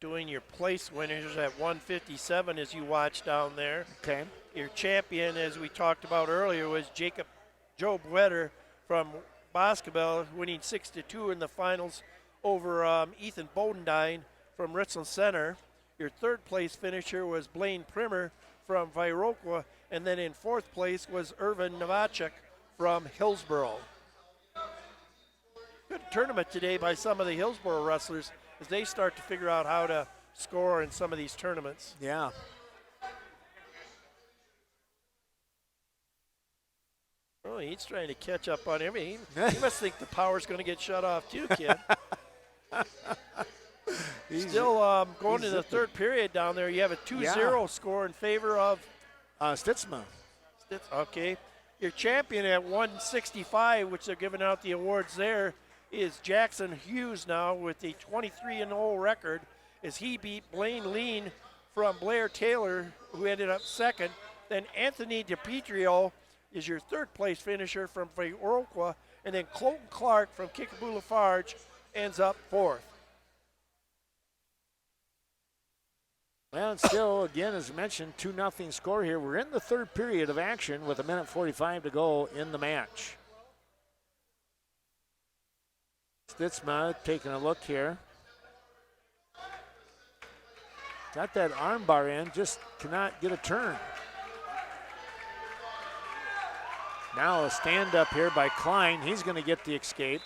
doing your place winners at 157 as you watch down there. Okay. Your champion, as we talked about earlier, was Joe Bwetter from Boscobel, winning 6-2 in the finals over Ethan Bodendine from Richland Center. Your third place finisher was Blaine Primer from Viroqua, and then in fourth place was Irvin Novacek from Hillsboro. Good tournament today by some of the Hillsboro wrestlers as they start to figure out how to score in some of these tournaments. Yeah. Oh, he's trying to catch up on everything. He must think the power's going to get shut off too, kid. Still going to the third period down there. You have a 2-0 score in favor of Stitzma. Okay. Your champion at 165, which they're giving out the awards there, is Jackson Hughes now with a 23-0 record as he beat Blaine Lean from Blair Taylor, who ended up second. Then Anthony DiPietro is your third place finisher from Viroqua, and then Colton Clark from Kickapoo Lafarge ends up fourth. Well, and still, again, as mentioned, 2-0 score here. We're in the third period of action with 1:45 to go in the match. Stitzma taking a look here. Got that arm bar in, just cannot get a turn. Now a stand up here by Klein. He's going to get the escape.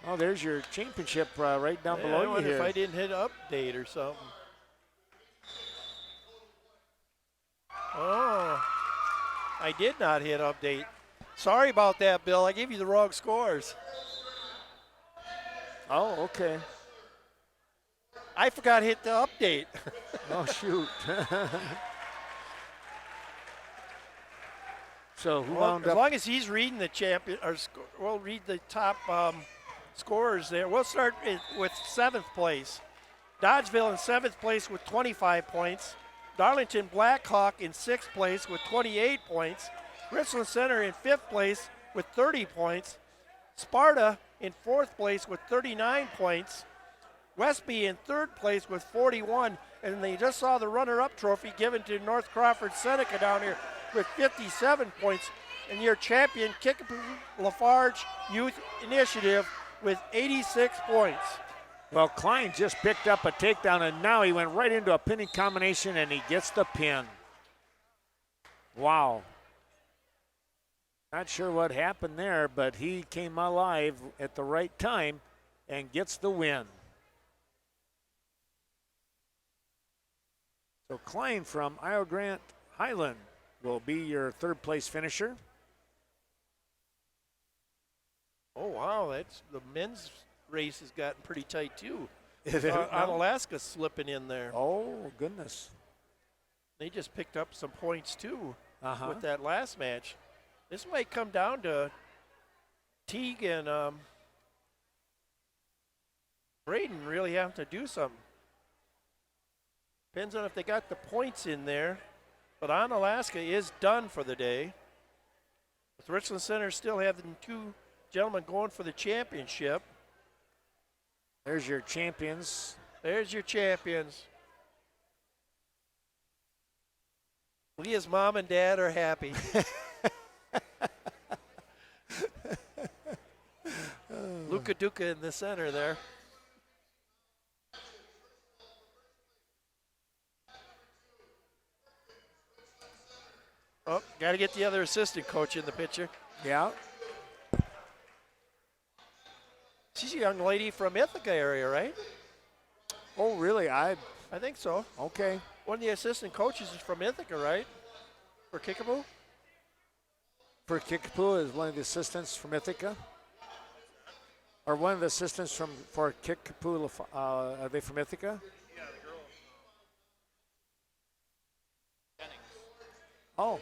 Oh, there's your championship right down below you I wonder here. if I didn't hit update or something. Oh, I did not hit update. Sorry about that, Bill. I gave you the wrong scores. Oh, okay. I forgot to hit the update. Oh, shoot. So who wound as up? long as he's reading the champion, or we'll read the top scorers there. We'll start with seventh place. Dodgeville in seventh place with 25 points. Darlington Blackhawk in sixth place with 28 points. Richland Center in fifth place with 30 points. Sparta in fourth place with 39 points. Westby in third place with 41. And they just saw the runner-up trophy given to North Crawford Seneca down here with 57 points. And your champion, Kickapoo Lafarge Youth Initiative, with 86 points. Well, Klein just picked up a takedown, and now he went right into a pinning combination, and he gets the pin. Wow. Not sure what happened there, but he came alive at the right time and gets the win. So Klein from Isle Grant Highland will be your third place finisher. Oh, wow, that's the men's race has gotten pretty tight, too. Is it? Alaska's slipping in there. Oh, goodness. They just picked up some points, too, Uh-huh. with that last match. This might come down to Teague and Braden really have to do something. Depends on if they got the points in there. But Alaska is done for the day. With Richland Center still having two gentlemen going for the championship. There's your champions. There's your champions. Leah's mom and dad are happy. Luka Duka in the center there. Oh, got to get the other assistant coach in the picture. Yeah. She's a young lady from Ithaca area, right? Oh, really? I think so. Okay. One of the assistant coaches is from Ithaca, right? For Kickapoo? For Kickapoo is one of the assistants from Ithaca? Or one of the assistants for Kickapoo, are they from Ithaca? Yeah, the girl. Jennings. Oh.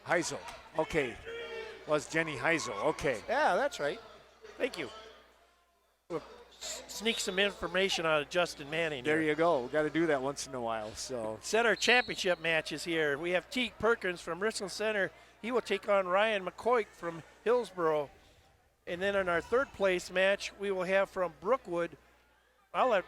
Heisel. Okay. Was Jenny Heisel. Okay. Yeah, that's right. Thank you. We'll sneak some information out of Justin Manning. There here. you go. Got to do that once in a while. So Set our championship matches here. We have Teague Perkins from Richland Center. He will take on Ryan McCoy from Hillsboro. And then in our third place match, we will have from Brookwood. I'll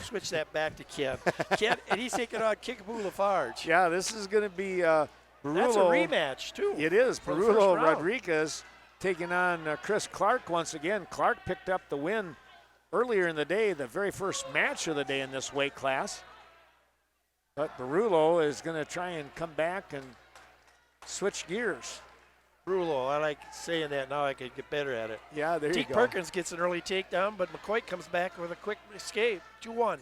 switch that back to Ken. Ken, and he's taking on Kickapoo Lafarge. yeah, this is going to be Barullo. That's a rematch, too. It is. for the first Barullo round. Rodriguez taking on Chris Clark once again. Clark picked up the win earlier in the day, the very first match of the day in this weight class. But Barullo is going to try and come back and switch gears. Brulo, I like saying that now. I could get better at it. Yeah, there you Teague go. Perkins gets an early takedown, but McCoy comes back with a quick escape. 2-1.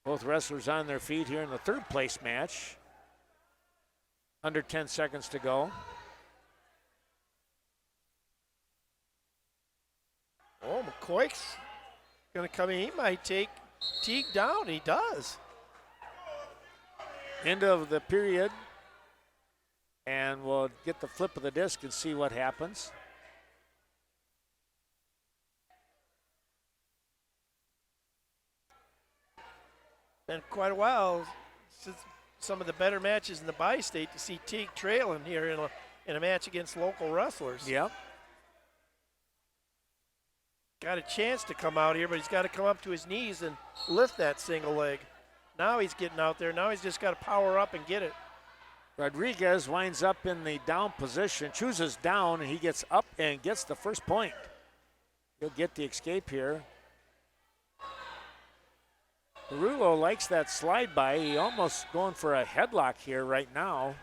Both wrestlers on their feet here in the third place match. Under 10 seconds to go. Oh, McCoy's going to come in. He might take Teague down. He does. End of the period. And we'll get the flip of the disc and see what happens. Been quite a while since some of the better matches in the bi-state to see Teague trailing here in a match against local wrestlers. Yep. Got a chance to come out here, but he's got to come up to his knees and lift that single leg. Now he's getting out there. Now he's just got to power up and get it. Rodriguez winds up in the down position, chooses down, and he gets up and gets the first point. He'll get the escape here. Barullo likes that slide by. He almost going for a headlock here right now.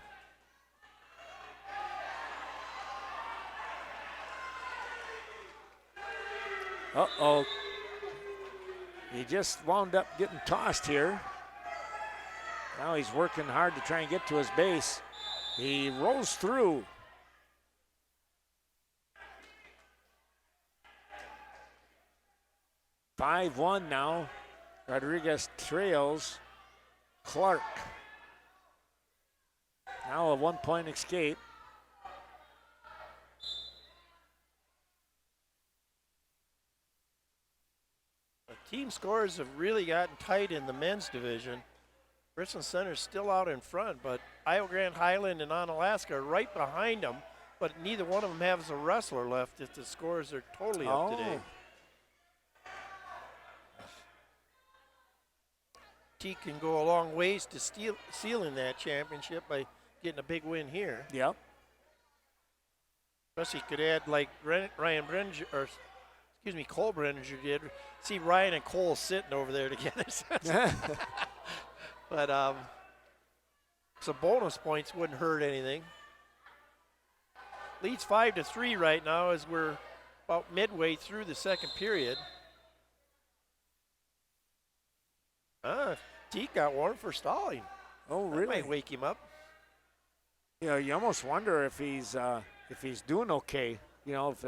Uh-oh. He just wound up getting tossed here. Now he's working hard to try and get to his base. He rolls through. (5-1) now. Rodriguez trails Clark. Now a 1-point escape. The team scores have really gotten tight in the men's division. Richland Center's still out in front, but Isle Grant Highland and Onalaska are right behind them but neither one of them has a wrestler left if the scores are totally up to date. Teague can go a long ways to sealing that championship by getting a big win here. Yep. Especially could add like Ryan Brenninger, or excuse me, Cole Brenninger did. See Ryan and Cole sitting over there together. But some bonus points wouldn't hurt anything. Leads 5-3 right now as we're about midway through the second period. Teague got warned for stalling. Oh, really? That might wake him up. You know, you almost wonder if he's doing okay. You know, if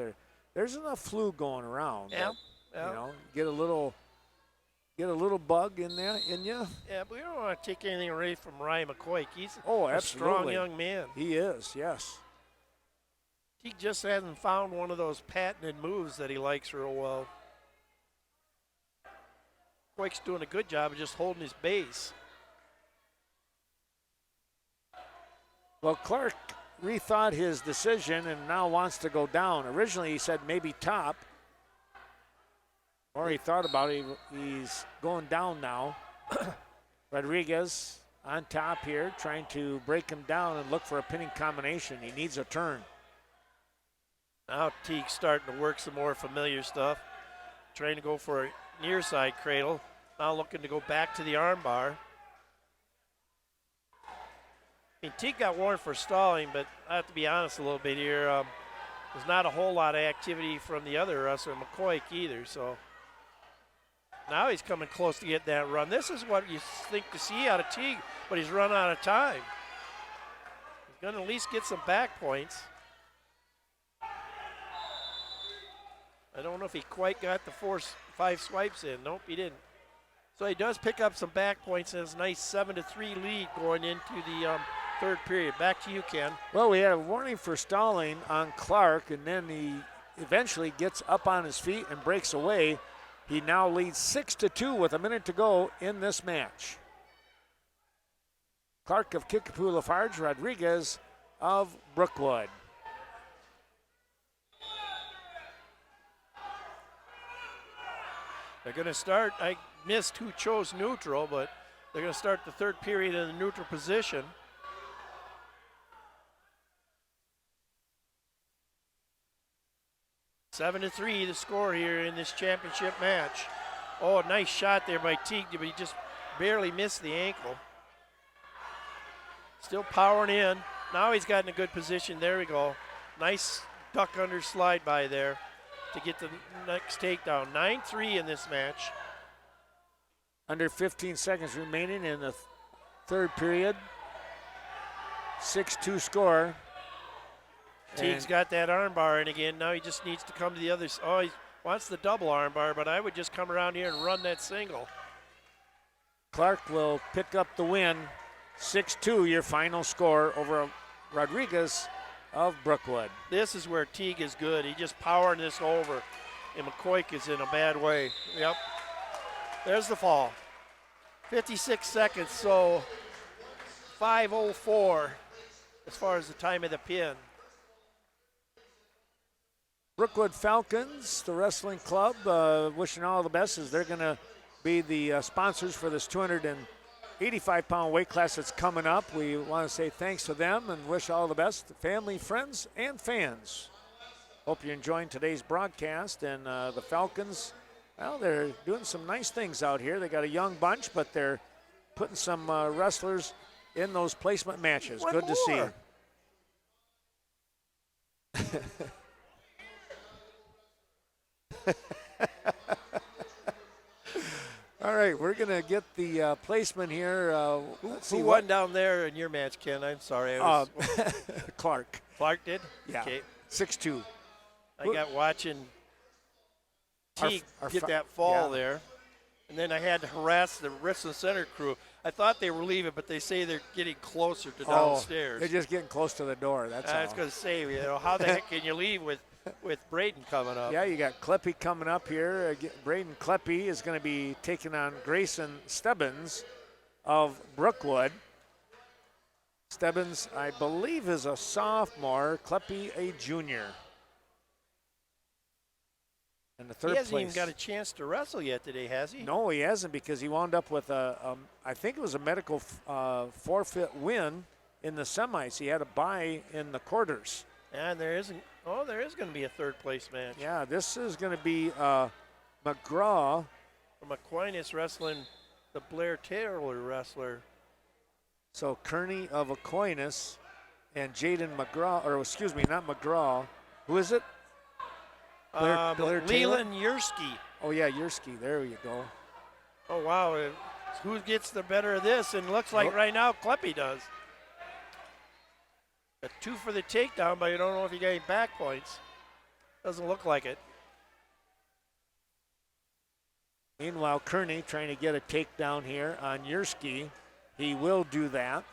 there's enough flu going around. Yeah. That, you know, get a little bug in there in you. Yeah, but we don't want to take anything away from Ryan McCoy. He's a strong young man. He is, yes. He just hasn't found one of those patented moves that he likes real well. McCoy's doing a good job of just holding his base. Well, Clark rethought his decision and now wants to go down. Originally, he said maybe top. Or he thought about it. He's going down now. Rodriguez on top here, trying to break him down and look for a pinning combination. He needs a turn. Now Teague's starting to work some more familiar stuff. Trying to go for a near side cradle. Now looking to go back to the arm bar. I mean, Teague got warned for stalling, but I have to be honest a little bit here. There's not a whole lot of activity from the other wrestler, McCoy, either. So now he's coming close to get that run. This is what you think to see out of Teague, but he's run out of time. He's going to at least get some back points. I don't know if he quite got the 4-5 swipes in. Nope, he didn't. So he does pick up some back points and has a nice 7-3 lead going into the third period. Back to you, Ken. Well, we had a warning for stalling on Clark, and then he eventually gets up on his feet and breaks away. He now leads 6-2 with a minute to go in this match. Clark of Kickapoo Lafarge, Rodriguez of Brookwood. They're going to start. I missed who chose neutral, but they're going to start the third period in the neutral position. Seven to 3 the score here in this championship match. Oh, a nice shot there by Teague, but he just barely missed the ankle. Still powering in. Now he's got in a good position. There we go. Nice duck under slide by there to get the next takedown. 9-3 in this match. Under 15 seconds remaining in the third period. 6-2 score. Teague's got that arm bar in again. Now he just needs to come to the other side. Oh, he wants the double arm bar, but I would just come around here and run that single. Clark will pick up the win. 6-2, your final score over Rodriguez of Brookwood. This is where Teague is good. He just powering this over, and McCoy is in a bad way. Yep. There's the fall. 56 seconds, so 5:04 as far as the time of the pin. Brookwood Falcons, the wrestling club, wishing all the best as they're going to be the sponsors for this 285-pound weight class that's coming up. We want to say thanks to them and wish all the best to family, friends, and fans. Hope you're enjoying today's broadcast. And the Falcons, well, they're doing some nice things out here. They got a young bunch, but they're putting some wrestlers in those placement matches. Good to see. All right, we're going to get the placement here. Who won down there in your match, Ken? I'm sorry. Clark. Clark did? Yeah, okay. 6-2. I got watching Teague get that fall there. And then I had to harass the wrestling center crew. I thought they were leaving, but they say they're getting closer to downstairs. They're just getting close to the door, that's all. I was going to say, how the heck can you leave with Braden coming up? Yeah, you got Kleppe coming up here. Braden Kleppe is going to be taking on Grayson Stebbins of Brookwood. Stebbins, I believe, is a sophomore. Kleppe, a junior. And the third He hasn't place. even got a chance to wrestle yet today, has he? No, he hasn't, because he wound up with I think it was a medical forfeit win in the semis. He had a bye in the quarters. And there is going to be a third place match. Yeah, this is going to be McGraw. From Aquinas wrestling the Blair Taylor wrestler. So Kearney of Aquinas and Jaden McGraw, or excuse me, not McGraw. Who is it? Blair Taylor? Leland Yursky. Oh, yeah, Yursky. There you go. Oh, wow. Who gets the better of this? And looks like right now Kleppe does. A 2 for the takedown, but you don't know if he got any back points. Doesn't look like it. Meanwhile, Kearney trying to get a takedown here on Yursky. He will do that.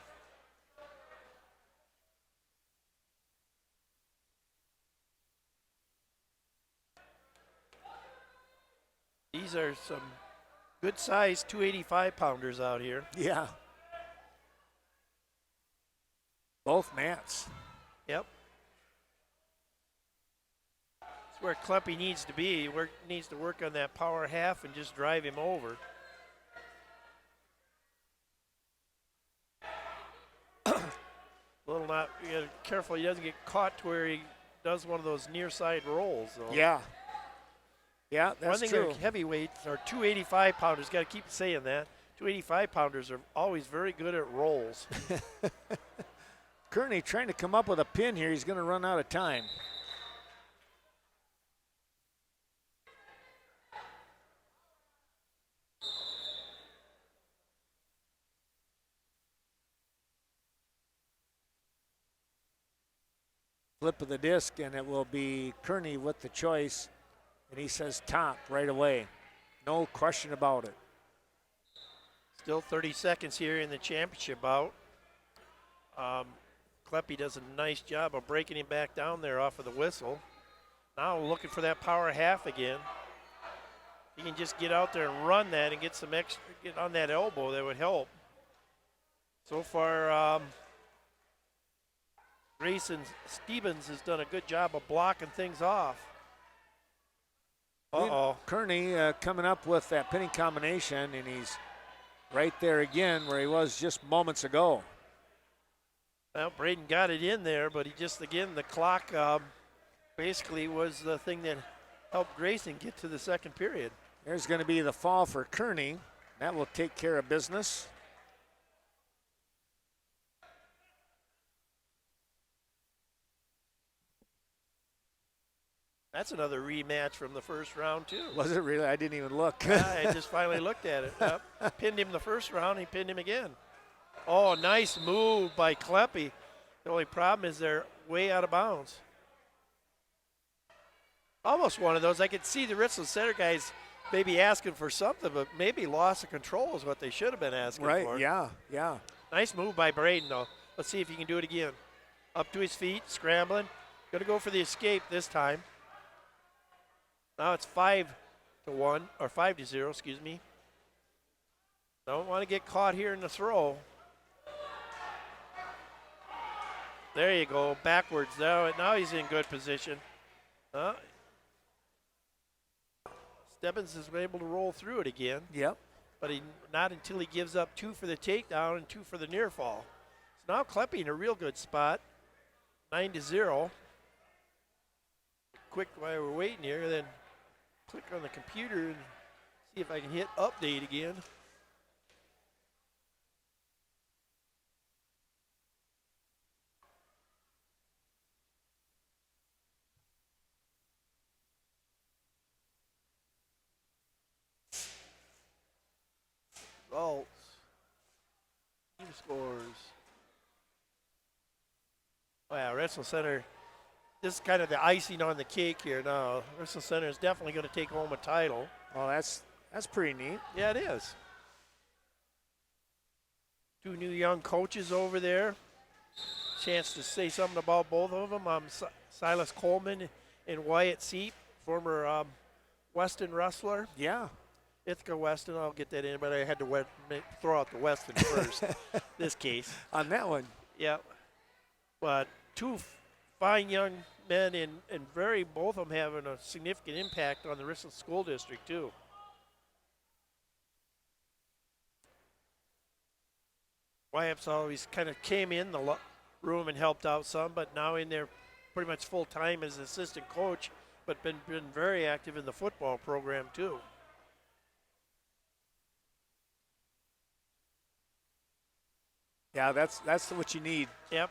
These are some good-sized 285-pounders out here. Yeah. Both mats. Yep. That's where Kleppe needs to be. Needs to work on that power half and just drive him over. You gotta be careful he doesn't get caught to where he does one of those near side rolls, though. Yeah. Yeah, that's one thing true. Heavyweights or 285-pounders, got to keep saying that. 285-pounders are always very good at rolls. Kearney trying to come up with a pin here. He's going to run out of time. Flip of the disc, and it will be Kearney with the choice. And he says top right away. No question about it. Still 30 seconds here in the championship bout. Kleppe does a nice job of breaking him back down there off of the whistle. Now looking for that power half again. He can just get out there and run that and get some extra, get on that elbow, that would help. So far, Grayson Stevens has done a good job of blocking things off. Uh-oh. Kearney coming up with that pinning combination, and he's right there again where he was just moments ago. Well, Braden got it in there, but he just, again, the clock basically was the thing that helped Grayson get to the second period. There's going to be the fall for Kearney. That will take care of business. That's another rematch from the first round, too. Was it really? I didn't even look. I just finally looked at it. Yep. Pinned him the first round, he pinned him again. Oh, nice move by Kleppe. The only problem is they're way out of bounds. Almost one of those. I could see the Richland Center guys maybe asking for something, but maybe loss of control is what they should have been asking for. Right, yeah. Nice move by Braden, though. Let's see if he can do it again. Up to his feet, scrambling. Going to go for the escape this time. Now it's 5-1, or 5-0, excuse me. Don't want to get caught here in the throw. There you go, backwards. Now he's in good position. Stebbins is able to roll through it again. Yep. But not until he gives up 2 for the takedown and 2 for the near fall. So now Kleppe in a real good spot, 9-0. Quick while we're waiting here, then click on the computer and see if I can hit update again. Results. Team scores. Wow, Wrestling Center. This is kind of the icing on the cake here now. Wrestling Center is definitely going to take home a title. Oh, that's pretty neat. Yeah, it is. 2 new young coaches over there. Chance to say something about both of them. Silas Coleman and Wyatt Seep, former Weston wrestler. Yeah. Ithaca Weston, I'll get that in, but I had to throw out the Weston first, this case. On that one. Yeah. But two fine young men, and both of them having a significant impact on the Richland School District, too. Wyap's always kind of came in the room and helped out some, but now in there pretty much full time as assistant coach, but been very active in the football program, too. Yeah, that's what you need. Yep.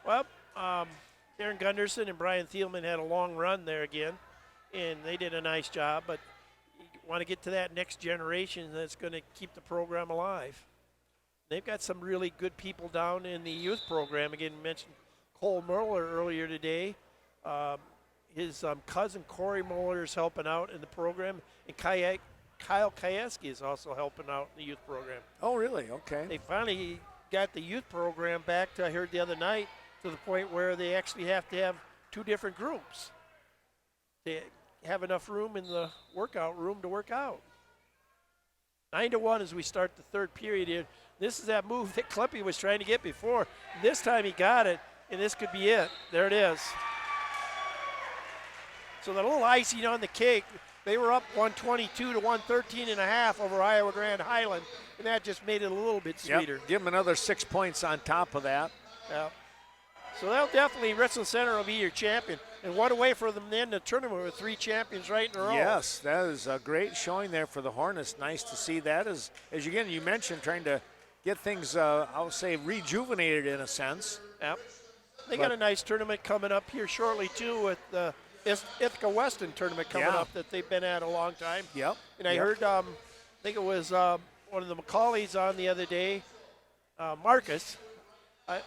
Well, Darren Gunderson and Brian Thielman had a long run there again, and they did a nice job, but you want to get to that next generation that's going to keep the program alive. They've got some really good people down in the youth program. Again, you mentioned Cole Mueller earlier today. His cousin Corey Mueller is helping out in the program, and Kyle Kayeski is also helping out in the youth program. Oh, really? Okay. They finally got the youth program back to, I heard the other night, to the point where they actually have to have two different groups. They have enough room in the workout room to work out. 9-1 as we start the third period here. This is that move that Kleppe was trying to get before. This time he got it, and this could be it. There it is. So the little icing on the cake, they were up 122 to 113.5 over Iowa Grand Highland, and that just made it a little bit sweeter. Yep. Give them another 6 points on top of that. Yeah. So they'll definitely, Richland Center will be your champion. And what a way for them to end the tournament with 3 champions right in a row. Yes, that is a great showing there for the Hornets. Nice to see that. As again, you mentioned, trying to get things, I'll say, rejuvenated in a sense. Yep. They got a nice tournament coming up here shortly, too, with the Ithaca Weston tournament coming up that they've been at a long time. Yep. And I heard, I think it was one of the McCaulleys on the other day, Marcus.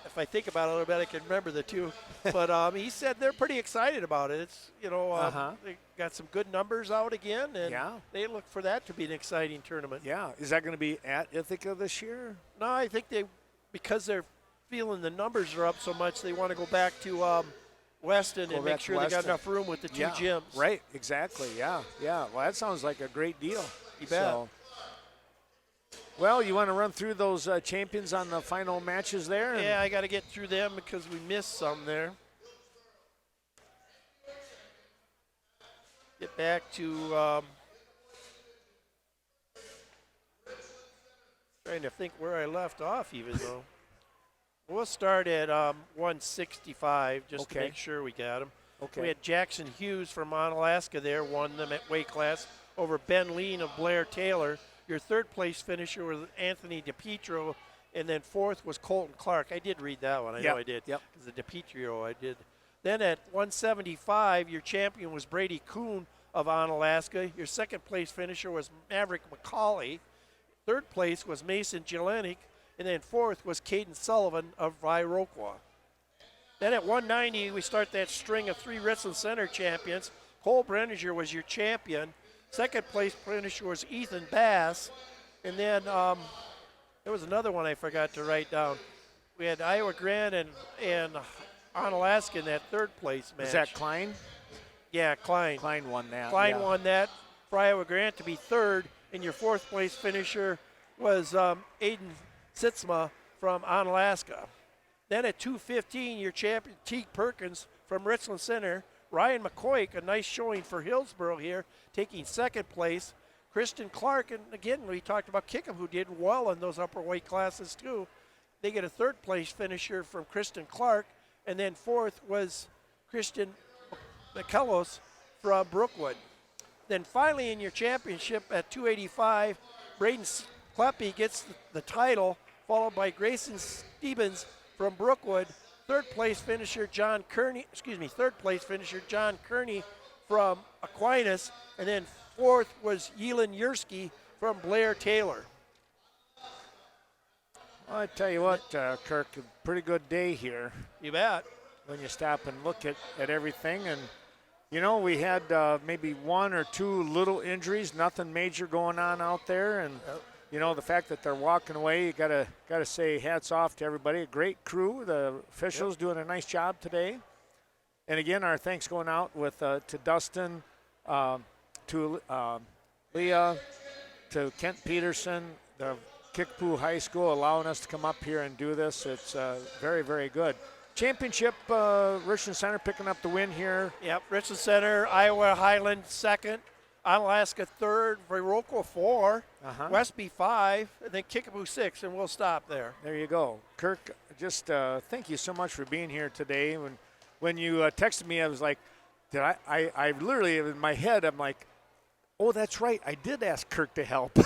If I think about it a little bit, I can remember the two. But he said they're pretty excited about it. It's, they got some good numbers out again, and they look for that to be an exciting tournament. Yeah. Is that going to be at Ithaca this year? No, I think because they're feeling the numbers are up so much, they want to go back to Weston and make sure they got enough room with the two gyms. Right, exactly, yeah. Well, that sounds like a great deal. You bet. Well, you want to run through those champions on the final matches there? Yeah, I got to get through them because we missed some there. Get back to trying to think where I left off even though. We'll start at 165 just to make sure we got them. Okay. We had Jackson Hughes from Onalaska there, won them at weight class over Ben Lean of Blair Taylor. Your third place finisher was Anthony DiPietro, and then fourth was Colton Clark. I did read that one. I know I did. Yep. Because the DiPietro I did. Then at 175, your champion was Brady Kuhn of Onalaska. Your second place finisher was Maverick McCauley. Third place was Mason Jelenic. And then fourth was Caden Sullivan of Viroqua. Then at 190, we start that string of 3 Richland Center champions. Cole Brenninger was your champion. Second place finisher was Ethan Bass. And then there was another one I forgot to write down. We had Iowa Grand and Onalaska in that third place match. Is that Klein? Yeah, Klein. Klein won that. Klein won that for Iowa Grant to be third. And your fourth place finisher was Aiden Sitzma from Onalaska. Then at 215, your champion Teague Perkins from Richland Center. Ryan McCoy, a nice showing for Hillsborough here, taking second place. Kristen Clark, and again, we talked about Kickham, who did well in those upper weight classes too. They get a third place finisher from Kristen Clark. And then fourth was Christian McCullough from Brookwood. Then finally in your championship at 285, Braden Kleppe gets the title, followed by Grayson Stevens from Brookwood. Third place finisher John Kearney from Aquinas, and then fourth was Yelan Yursky from Blair Taylor. Well, I tell you what, Kirk, a pretty good day here. You bet. When you stop and look at everything, and we had maybe 1 or 2 little injuries, nothing major going on out there, and the fact that they're walking away, you gotta say hats off to everybody. A great crew. The officials doing a nice job today. And again, our thanks going out with to Dustin, to Leah, to Kent Peterson, the Kickapoo High School allowing us to come up here and do this. It's very, very good. Championship, Richland Center picking up the win here. Yep, Richland Center, Iowa Highland second, Alaska third, Viroqua 4, Westby 5, and then Kickapoo 6, and we'll stop there. There you go. Kirk, just thank you so much for being here today. When you texted me, I was like, I literally, in my head, I'm like, oh, that's right. I did ask Kirk to help.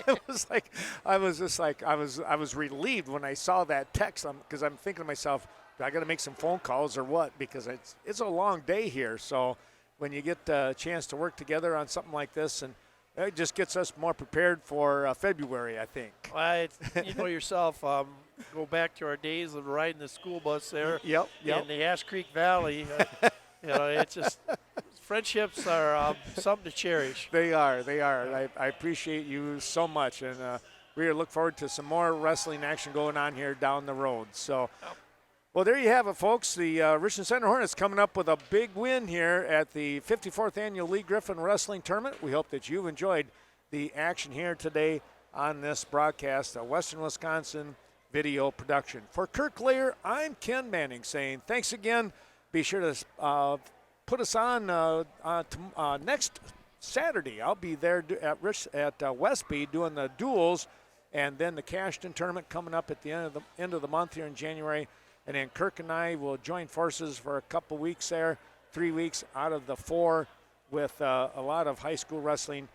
It was like, I was relieved when I saw that text because I'm thinking to myself, do I got to make some phone calls or what? Because it's a long day here. So when you get a chance to work together on something like this, and it just gets us more prepared for February, I think. Well, you know yourself, go back to our days of riding the school bus there Yep. in the Ash Creek Valley. It's just friendships are something to cherish. They are. I appreciate you so much, and we look forward to some more wrestling action going on here down the road. So, well, there you have it, folks. The Richland Center Hornets coming up with a big win here at the 54th Annual Lee Griffin Wrestling Tournament. We hope that you've enjoyed the action here today on this broadcast, a Western Wisconsin video production. For Kirk Lair, I'm Ken Manning saying thanks again. Be sure to put us on next Saturday. I'll be there at Westby doing the duels, and then the Cashton tournament coming up at the end of the month here in January. And then Kirk and I will join forces for a couple weeks there, 3 weeks out of the 4, with a lot of high school wrestling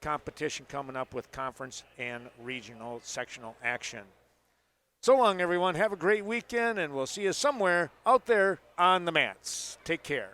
competition coming up with conference and regional sectional action. So long, everyone. Have a great weekend, and we'll see you somewhere out there on the mats. Take care.